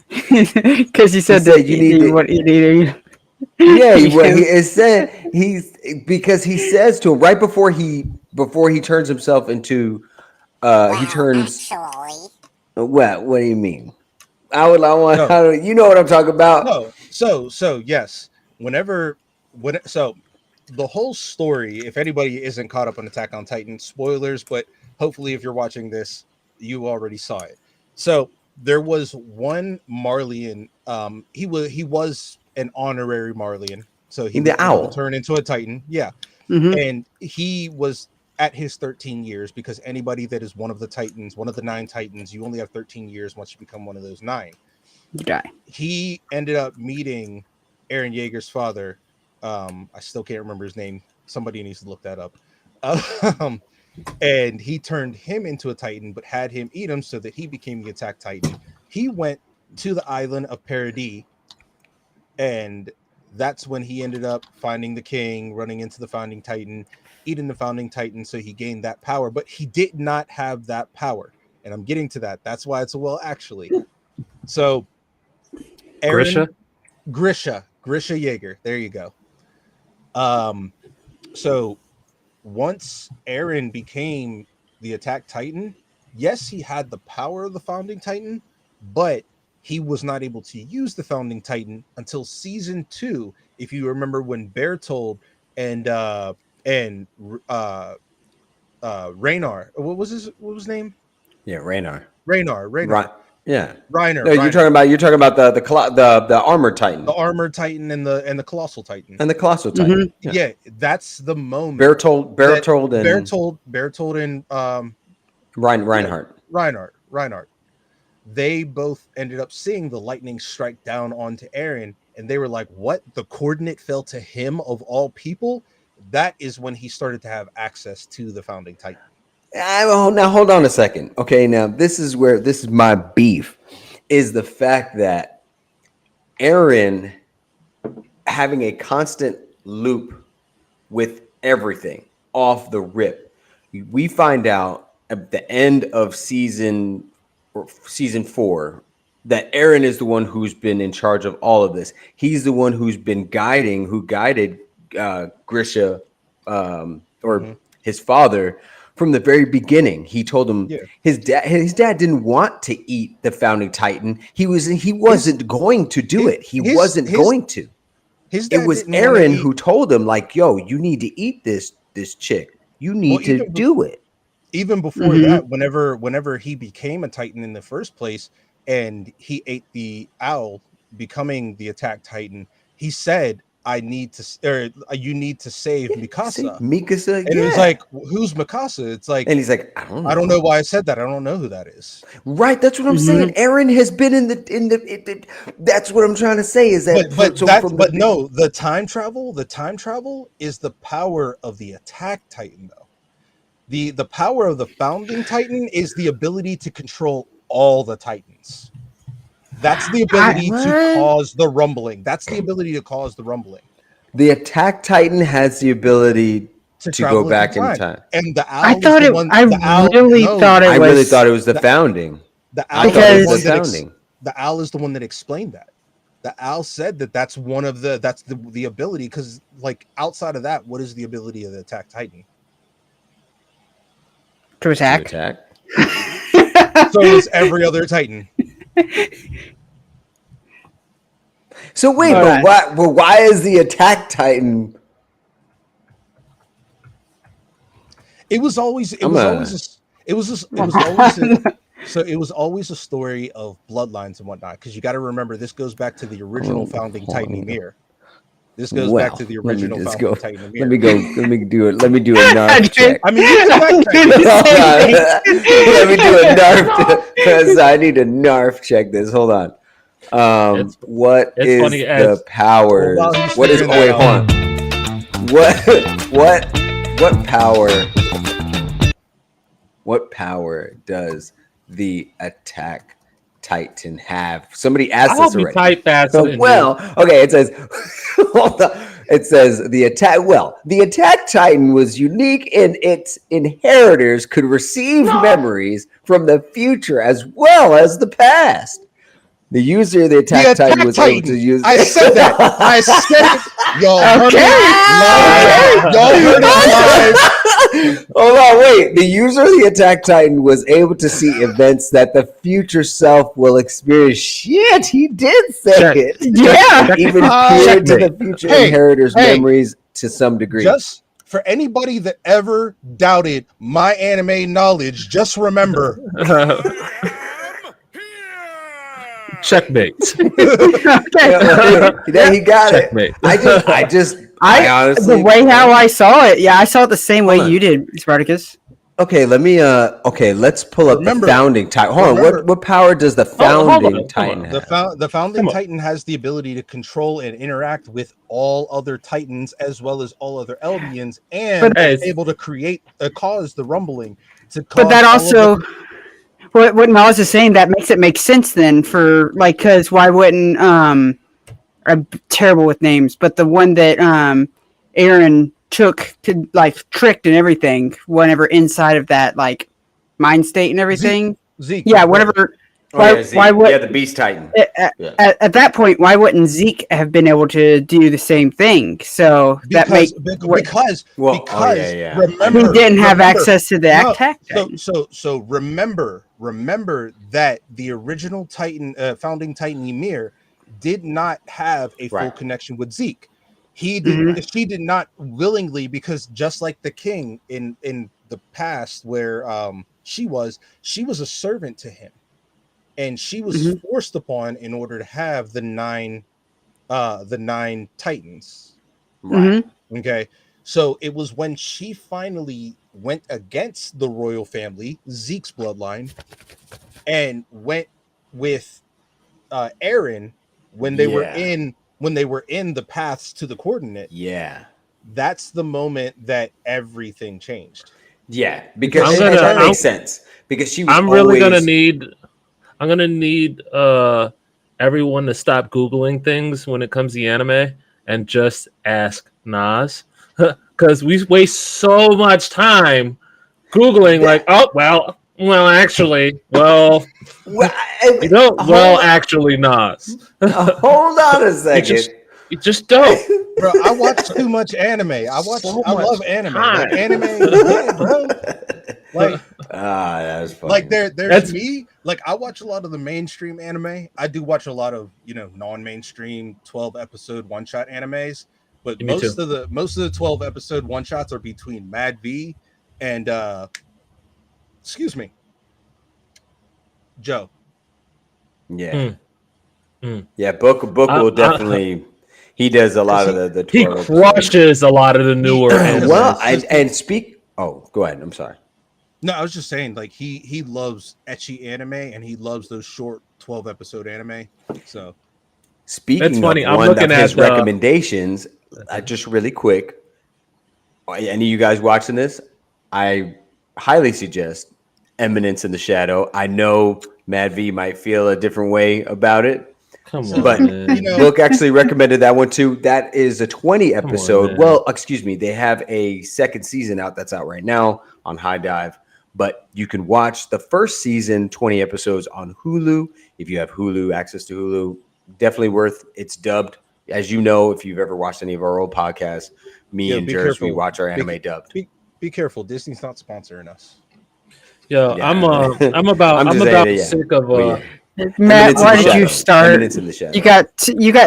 Because he said said that you you need need to- what you need. Yeah, what he is said because he says to him right before he turns himself into he turns what do you mean? You know what I'm talking about? No. So yes. So the whole story, if anybody isn't caught up on Attack on Titan, spoilers, but hopefully if you're watching this, you already saw it. So there was one Marleyan, he was an honorary Marleyan. So he The owl. turned into a Titan. Yeah. Mhm. And he was at his 13 years because anybody that is one of the Titans, one of the 9 Titans, you only have 13 years once you become one of those 9. You die. He ended up meeting Eren Yeager's father. I still can't remember his name. Somebody needs to look that up. And he turned him into a Titan, but had him eat him so that he became the Attack Titan. he went to the island of Paradis, and that's when he ended up finding the king, running into the founding titan, eating the founding titan, so he gained that power. But he did not have that power, and I'm getting to that. That's why it's a well, actually. So Aaron Grisha Jaeger. There you go. So once Aaron became the Attack Titan, yes, he had the power of the Founding Titan, but he was not able to use the Founding Titan until season 2. If you remember when Bertold and Raynar, what was his name? Yeah, Raynar. Raynar. Yeah. Reiner. No, you're talking about the armored titan. The armored titan and the colossal titan. And the colossal titan. Mm-hmm. Yeah, that's the moment. Bertold and Reinhardt. They both ended up seeing the lightning strike down onto Aaron, and they were like, "What? The coordinate fell to him of all people?" That is when he started to have access to the founding titan. Now hold on a second. Okay, now this is my beef, is the fact that Aaron having a constant loop with everything off the rip. We find out at the end of season 4 that Aaron is the one who's been in charge of all of this. He's the one who guided Grisha his father from the very beginning. He told him his dad didn't want to eat the founding titan. He wasn't going to do it. He wasn't going to. It was Aaron who told him, like, yo, you need to eat this chick. You need to do it. Even before that, whenever he became a titan in the first place and he ate the owl, becoming the Attack Titan, he said, you need to save Mikasa. Mikasa, and it was like, who's Mikasa? It's like, and he's like, I don't know why I said that. I don't know who that is. Right, that's what I'm saying. Aaron has been in the. That's what I'm trying to say. Is that? The time travel is the power of the Attack Titan, though. The power of the founding titan is the ability to control all the titans. That's the ability to cause the rumbling. The Attack Titan has the ability to go back in time. And the owl I really thought it was the founding. The owl is the one that explained that. The owl said that's the ability, because like outside of that, what is the ability of the Attack Titan? To attack. So is every other titan. So wait, why is the Attack Titan? It was always a story of bloodlines and whatnot, because you got to remember, this goes back to the original founding titan Ymir. This goes back to the original founding titan Ymir. Let me do a Narf check. I mean, let me do a Narf because I need to Narf check this. Hold on. What is the powers? What is? Wait, hold on. What power does the Attack Titan have? Somebody asked this already. Okay. It says, hold on. It says the Attack Titan was unique in its inheritors could receive memories from the future as well as the past. The user of the Attack Titan was able to use. I said that. I said it. Y'all heard it live. Hold on, wait. The user of the Attack Titan was able to see events that the future self will experience. Shit, he did say it. Yeah. Even peer to the future inheritors' memories to some degree. Just for anybody that ever doubted my anime knowledge, just remember. Checkmate. He got Checkmate. it. I honestly, the way how I saw it, I saw it the same way you did, Spartacus. Okay, let's pull up the founding titan. Hold on, what power does the founding titan have? The founding titan has the ability to control and interact with all other titans as well as all other Eldians, and is able to cause the rumbling. what Miles is saying, that makes it make sense then for like, because why wouldn't I'm terrible with names, but the one that Aaron took to like tricked and everything, whenever inside of that like mind state and everything. Zeke. Yeah, whatever. Why would the Beast Titan? At that point, why wouldn't Zeke have been able to do the same thing? So because remember, he didn't have access to the attack. So remember that the original Titan, founding Titan Ymir, did not have a full connection with Zeke. He did. She did not willingly, because just like the king in the past, where she was a servant to him. And she was forced upon in order to have the nine Titans. Right. Okay. So it was when she finally went against the royal family, Zeke's bloodline, and went with Aaron when they were in the paths to the coordinate. Yeah. That's the moment that everything changed. Yeah, because that makes sense. Because she was I'm gonna need everyone to stop Googling things when it comes to anime and just ask Nas, because we waste so much time Googling actually Nas. Hold on a second. You just don't. Bro, I watch too much anime. I love anime. Like, anime, bro. Like, that was funny. Like there's me. Like, I watch a lot of the mainstream anime. I do watch a lot of non-mainstream 12-episode one-shot animes. But most of the 12-episode one-shots are between Mad V and Joe. Yeah. Yeah, Book will definitely. He does a lot of the 12 he crushes a lot of the newer animes. Well, and speak. Oh, go ahead. I'm sorry. No, I was just saying, like, he loves ecchi anime, and he loves those short 12-episode anime. So, speaking of one of his recommendations, just really quick, any of you guys watching this, I highly suggest Eminence in the Shadow. I know Mad V might feel a different way about it. Come on, but Book actually recommended that one too. That is a 20 episode. Well, excuse me, they have a second season out that's out right now on High Dive. But you can watch the first season, 20 episodes on Hulu. If you have Hulu, access to Hulu, definitely worth. It's dubbed. As you know, if you've ever watched any of our old podcasts, me and Jers, we watch our anime dubbed. Be careful. Disney's not sponsoring us. Yeah. I'm about sick of Matt, why did you start? You got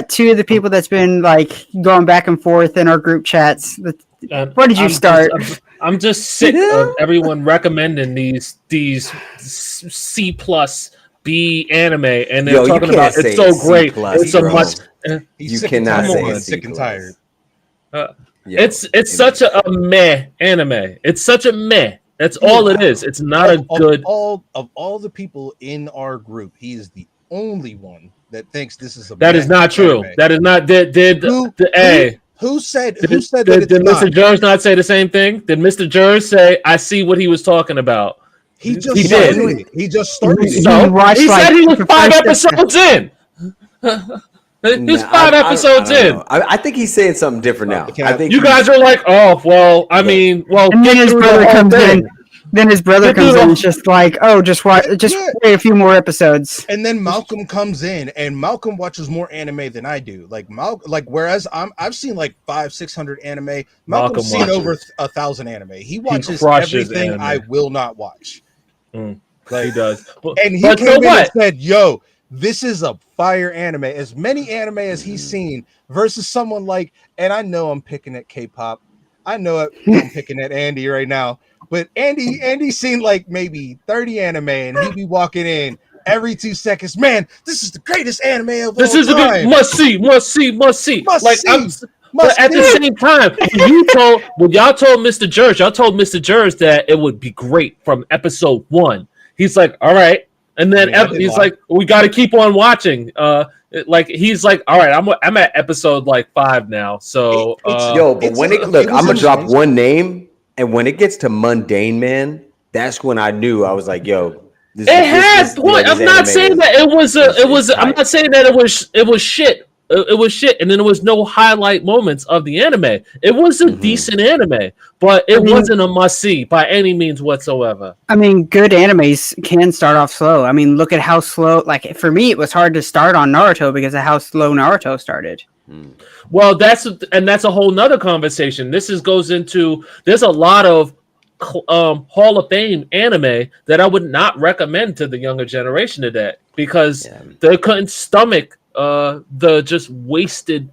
two of the people that's been like going back and forth in our group chats. Why did you start? I'm just sick of everyone recommending these C plus B anime, and they're talking about it's so great. It's so much. You cannot say it's sick and tired. It's such a meh anime. It's such a meh. That's all it is. It's not a good. Of all the people in our group, he is the only one that thinks this is a. That is not true. Anime. That is not. Who said that? Did Mr. Jers not say the same thing? Did Mr. Jers say, "I see what he was talking about"? He just started. He started. He said he was 5 episodes in. He's 5 episodes in. I think he's saying something different now. I think you guys are like, oh, well, I mean, well. And then his brother comes in. Then his brother comes in and it's just like, oh, just wait a few more episodes. And then Malcolm comes in, and Malcolm watches more anime than I do. Whereas I've seen like 500-600 anime. Malcolm's seen over 1,000 anime. He watches everything anime. I will not watch. He does. And he came in and said, yo, this is a fire anime. As many anime as he's seen versus someone like, and I know I'm picking at K-pop. I know I'm picking at Andy right now. But Andy's seen like maybe 30 anime, and he'd be walking in every 2 seconds. Man, this is the greatest anime of all time. This is a good must see. But at the same time, when y'all told Mr. Jers that it would be great from episode 1. He's like, all right. And then he's like, we got to keep on watching. He's like, all right, I'm at episode like 5 now. So, but when I'm gonna drop one name, and when it gets to Mundane Man, that's when I knew. I was like, yo, It had point. this I'm not anime saying is- that it was is I'm tight. not saying that it was shit. It was shit, and then there was no highlight moments of the anime. It was a Mhm. decent anime, but it I mean- wasn't a must see by any means whatsoever. I mean, good animes can start off slow. I mean, look at how slow. Like for me, it was hard to start on Naruto because of how slow Naruto started. Well, that's a whole nother conversation. Goes into there's a lot of Hall of Fame anime that I would not recommend to the younger generation today because Yeah. they couldn't stomach the just wasted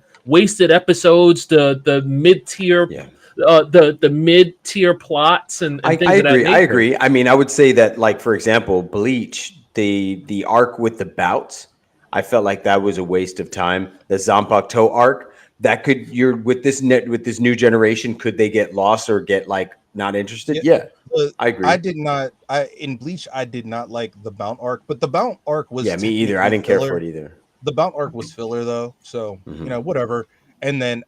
episodes, the mid tier, Yeah. the mid tier plots and I things of that agree. nature. I agree. I mean, I would say that, like, for example, Bleach, the arc with the bouts, I felt like that was a waste of time. The Zanpakuto arc, that could with this new generation, could they get lost or get like not interested? Yeah, I agree. I did not. In Bleach, I did not like the Bount arc, but the Bount arc was Yeah, me either. I technically didn't care filler. for it either. The Bount arc was filler though, so whatever. And then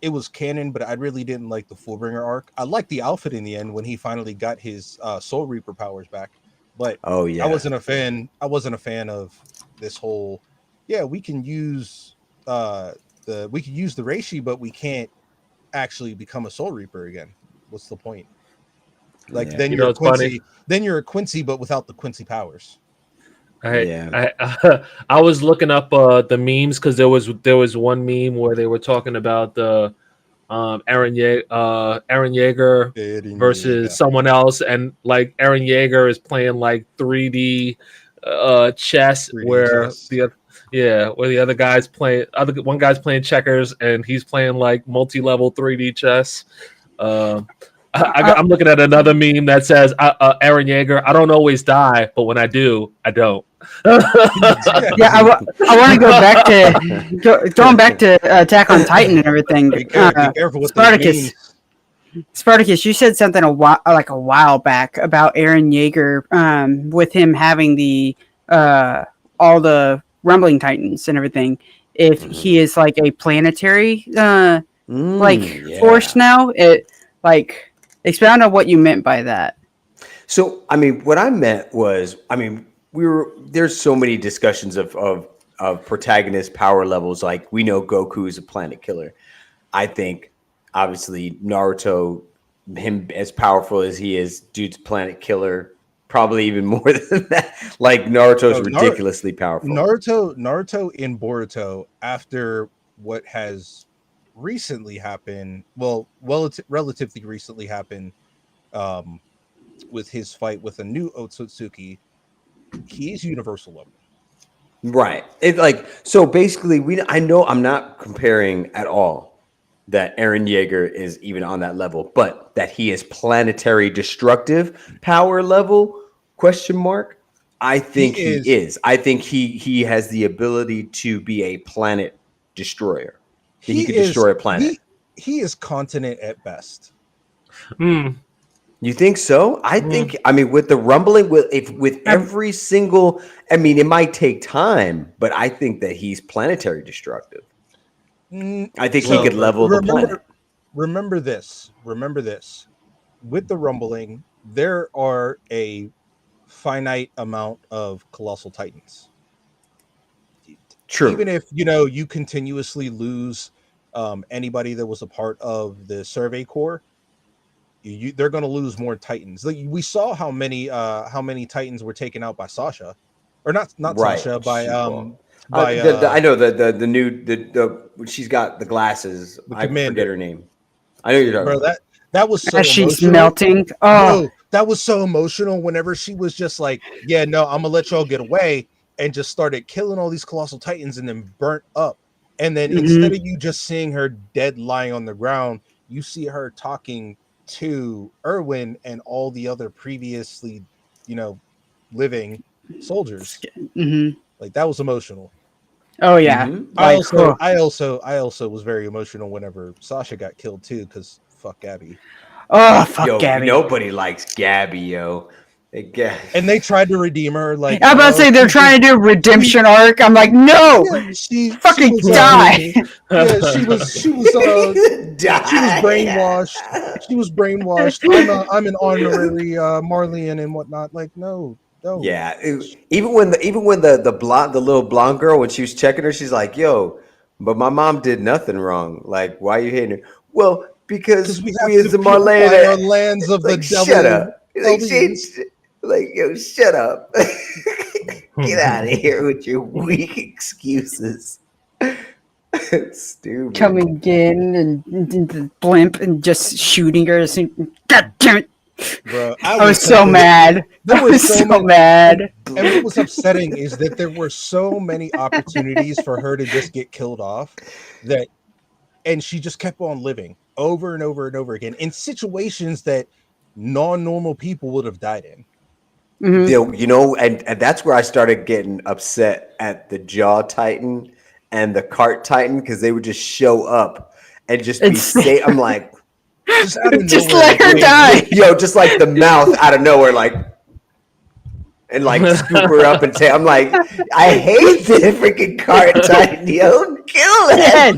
it was canon, but I really didn't like the Fullbringer arc. I liked the outfit in the end when he finally got his Soul Reaper powers back, but Oh yeah, I wasn't a fan. I wasn't a fan of this whole. Yeah, we can use the Reishi, but we can't actually become a Soul Reaper again. What's the point? Like Yeah. then You you're know, a it's funny. Quincy. Then you're a Quincy, but without the Quincy powers. I was looking up the memes because there was one meme where they were talking about the Aaron Yeager versus someone else, and like Aaron Yeager is playing like 3D chess, 3D where chess. where the other guy's playing one guy's playing checkers and he's playing like multi-level 3D chess. I'm looking at another meme that says Aaron Yeager, I don't always die, but when I do, I don't. Yeah, I want to go back to going back to Attack on Titan and everything. Be careful with those memes. Spartacus, you said something a while back about Aaron Yeager, with him having the all the Rumbling Titans and everything. If he is like a planetary force now, it like expound on what you meant by that. So, I mean, what I meant was, I mean, there's so many discussions of protagonist power levels. Like, we know Goku is a planet killer. I think, obviously, Naruto, him as powerful as he is, dude's planet killer. Probably even more than that. Like, Naruto's ridiculously powerful. Naruto in Boruto, after what has recently happened, it's relatively recently happened, with his fight with a new Otsutsuki, he is universal level. Right. It like so basically I know I'm not comparing at all that Aaron Yeager is even on that level, but that he is planetary destructive power level question mark. I think he is. I think he has the ability to be a planet destroyer. He could destroy a planet. He is continent at best. You think so? I think. I mean, with the rumbling, with every single. I mean, it might take time, but I think that he's planetary destructive. I think he could level the planet. Remember this. With the rumbling, there are a finite amount of colossal titans. True. Even if you continuously lose anybody that was a part of the Survey Corps, they're going to lose more titans. Like, we saw how many titans were taken out by Sasha, or not right. Sasha, by I know the new she's got the glasses. I forget her name. I know you're talking about. That was so as she's emotional. melting. Oh, no, that was so emotional. Whenever she was just like, "Yeah, no, I'm gonna let y'all get away," and just started killing all these colossal titans, and then burnt up. And then instead of you just seeing her dead lying on the ground, you see her talking to Erwin and all the other previously, living soldiers. Like, that was emotional. Oh yeah. I also was very emotional whenever Sasha got killed too, because fuck Gabby. Oh fuck Gabby. Nobody likes Gabby, yo. And they tried to redeem her. Like, I'm about to say they're trying to do a redemption arc. I'm like, no, she fucking die. She was brainwashed. She was brainwashed. I'm an honorary Marleyan and whatnot. Like, no, No. Yeah, even when the little blonde girl, when she was checking her, she's like, "Yo, but my mom did nothing wrong. Like, why are you hating her?" Well, because Because we have we as to the purify our Marlena, lands of the like, shut devil up, like Chaldeans. like, yo, shut up, get out of here with your weak excuses. Stupid. Coming in and the blimp and just shooting her. God damn it! Bro, I was so mad. There I were was so so many, mad. and what was upsetting is that there were so many opportunities for her to just get killed off that, and she just kept on living over and over and over again in situations that non-normal people would have died in. Mhm. You know, and that's where I started getting upset at the Jaw Titan and the Cart Titan, because they would just show up and just be It's safe. I'm like, Just out of just nowhere, let her like, die. yo, just like the mouth out of nowhere, like, and like scoop her up and take. I'm like, I hate the freaking Cart Titan, yo, kill that.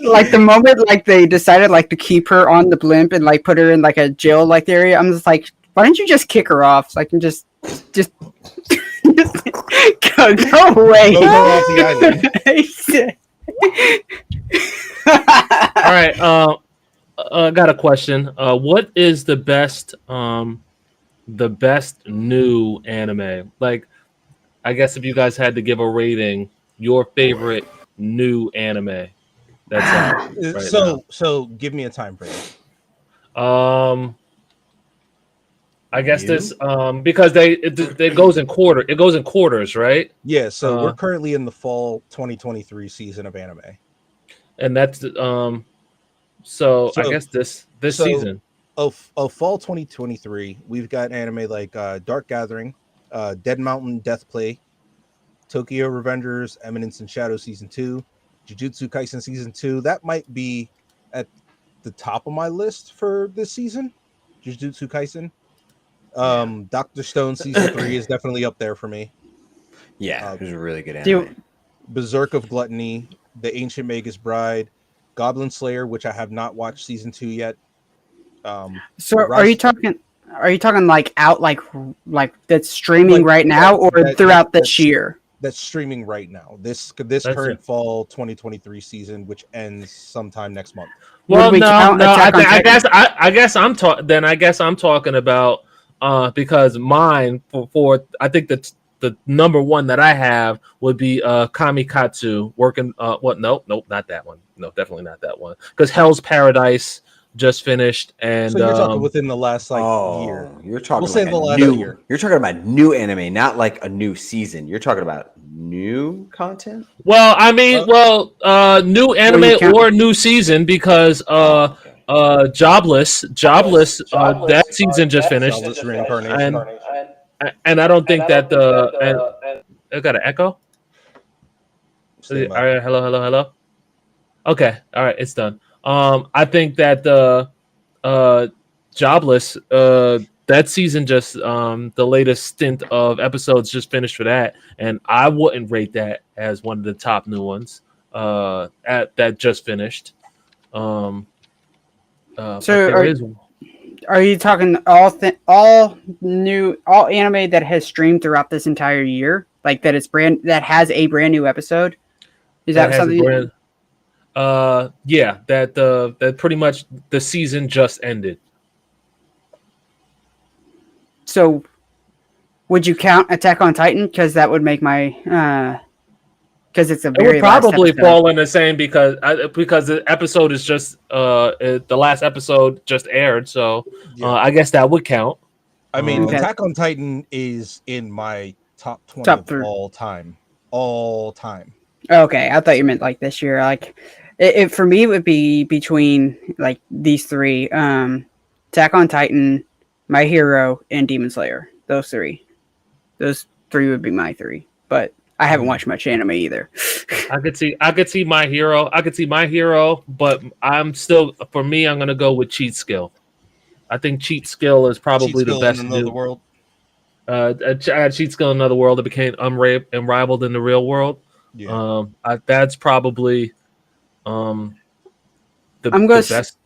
like the moment like they decided like to keep her on the blimp and like put her in like a jail like area, I'm just like, why don't you just kick her off so I can just just go away. Vote her off the island. All right. I got a question. What is the best new anime? Like, I guess if you guys had to give a rating, your favorite new anime that's out right So give me a time frame. now. I guess this because it goes in quarters, right? Yeah, so we're currently in the fall 2023 season of anime. And that's so I guess this season. Of fall 2023, we've got anime like Dark Gathering, Dead Mountain Death Play, Tokyo Revengers, Eminence and Shadow Season 2, Jujutsu Kaisen Season 2. That might be at the top of my list for this season. Jujutsu Kaisen. Dr. Stone Season 3 is definitely up there for me. Yeah, it was a really good anime. Berserk of Gluttony, The Ancient Magus Bride, Goblin Slayer, which I have not watched Season 2 yet. So are you talking like out like that's streaming Like, right now or throughout this year? That's streaming right now. This current fall 2023 season, which ends sometime next month. Well, we no. count I guess I'm talking about because mine for I think that the number one that I have would be Kamikatsu working. What? Nope, not that one. No, definitely not that one. Because Hell's Paradise just finished, and So you're talking within the last year. You're talking We'll say like the a last new. year. You're talking about new anime, not like a new season. You're talking about new content. Well, I mean, new anime or new season because Jobless, that season just finished. Jobless Reincarnation. And I don't think that I got an echo. All right, hello. Okay, all right, it's done. I think that the Jobless, that season just the latest stint of episodes just finished for that, and I wouldn't rate that as one of the top new ones. That just finished. So is. Are you talking all anime that has streamed throughout this entire year? Like that has a brand new episode? Is that something? Yeah, that pretty much the season just ended. So, would you count Attack on Titan? Because that would make my because it's a very it would probably fall in the same because the episode is just the last episode just aired, so I guess that would count. I mean, Attack on Titan is in my top 20 of all time. Okay, I thought you meant like this year. Like, it for me it would be between like these three: Attack on Titan, My Hero, and Demon Slayer. Those three would be my three. But I haven't watched much anime either. I could see My Hero. But I'm gonna go with Cheat Skill. I think Cheat Skill is probably the best. In Another World. Cheat Skill in Another World that became unrivaled in the real world. Yeah. That's probably the best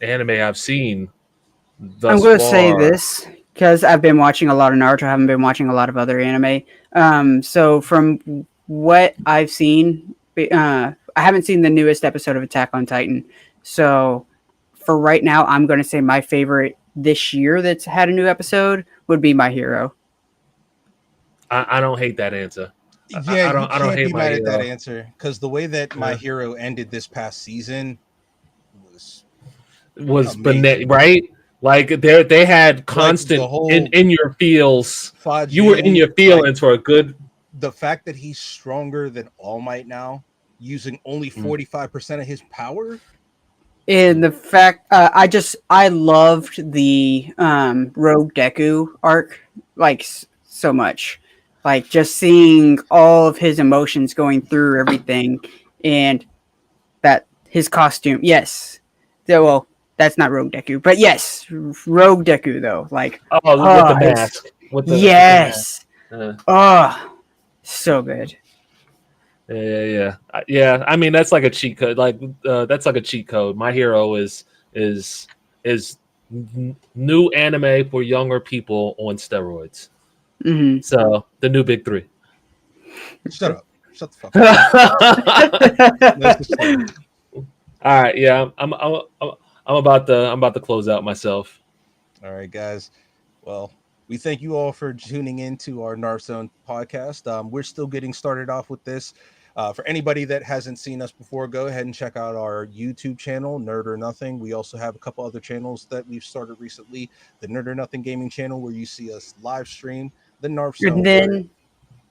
anime I've seen. I'm going to say this because I've been watching a lot of Naruto. I haven't been watching a lot of other anime. So from what I've seen, I haven't seen the newest episode of Attack on Titan. So for right now, I'm going to say my favorite this year that's had a new episode would be My Hero. I don't hate that answer. Yeah, I don't can't hate be My mad at that Hero. answer because the way that My Yeah. Hero ended this past season was Was amazing. right? Like they had constant the whole in your feels. You were in Fajin, your feelings for a good. the fact that he's stronger than All Might now, using only 45% of his power. And the fact I loved the Rogue Deku arc like so much, like just seeing all of his emotions going through everything, and that his costume. Yes, well, that's not Rogue Deku, but yes, Rogue Deku though. Like, Oh, with the his- mask. With the yes, mask. oh, so good. Yeah. I mean, that's like a cheat code. Like that's like a cheat code. My Hero is new anime for younger people on steroids. Hmm. So the new big three. Shut up. Shut the fuck up. Let's just stay. All right, yeah, I'm about to close out myself. All right, guys. Well, we thank you all for tuning in to our Narf Zone podcast. We're still getting started off with this. For anybody that hasn't seen us before, go ahead and check out our YouTube channel, Nerd or Nothing. We also have a couple other channels that we've started recently. The Nerd or Nothing gaming channel, where you see us live stream. The Narf Zone. And then,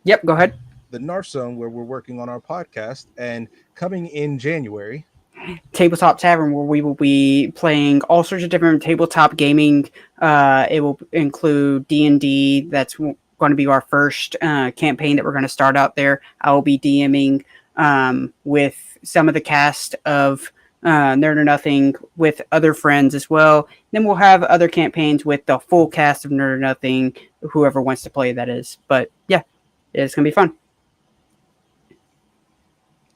yep, go ahead. The Narf Zone, where we're working on our podcast, and coming in January, Tabletop Tavern, where we will be playing all sorts of different tabletop gaming. It will include D&D. That's going to be our first campaign that we're going to start out there. I will be DMing with some of the cast of Nerd or Nothing with other friends as well. Then we'll have other campaigns with the full cast of Nerd or Nothing, whoever wants to play, that is. But yeah, it's going to be fun.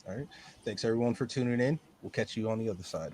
all right. Thanks everyone for tuning in. We'll catch you on the other side.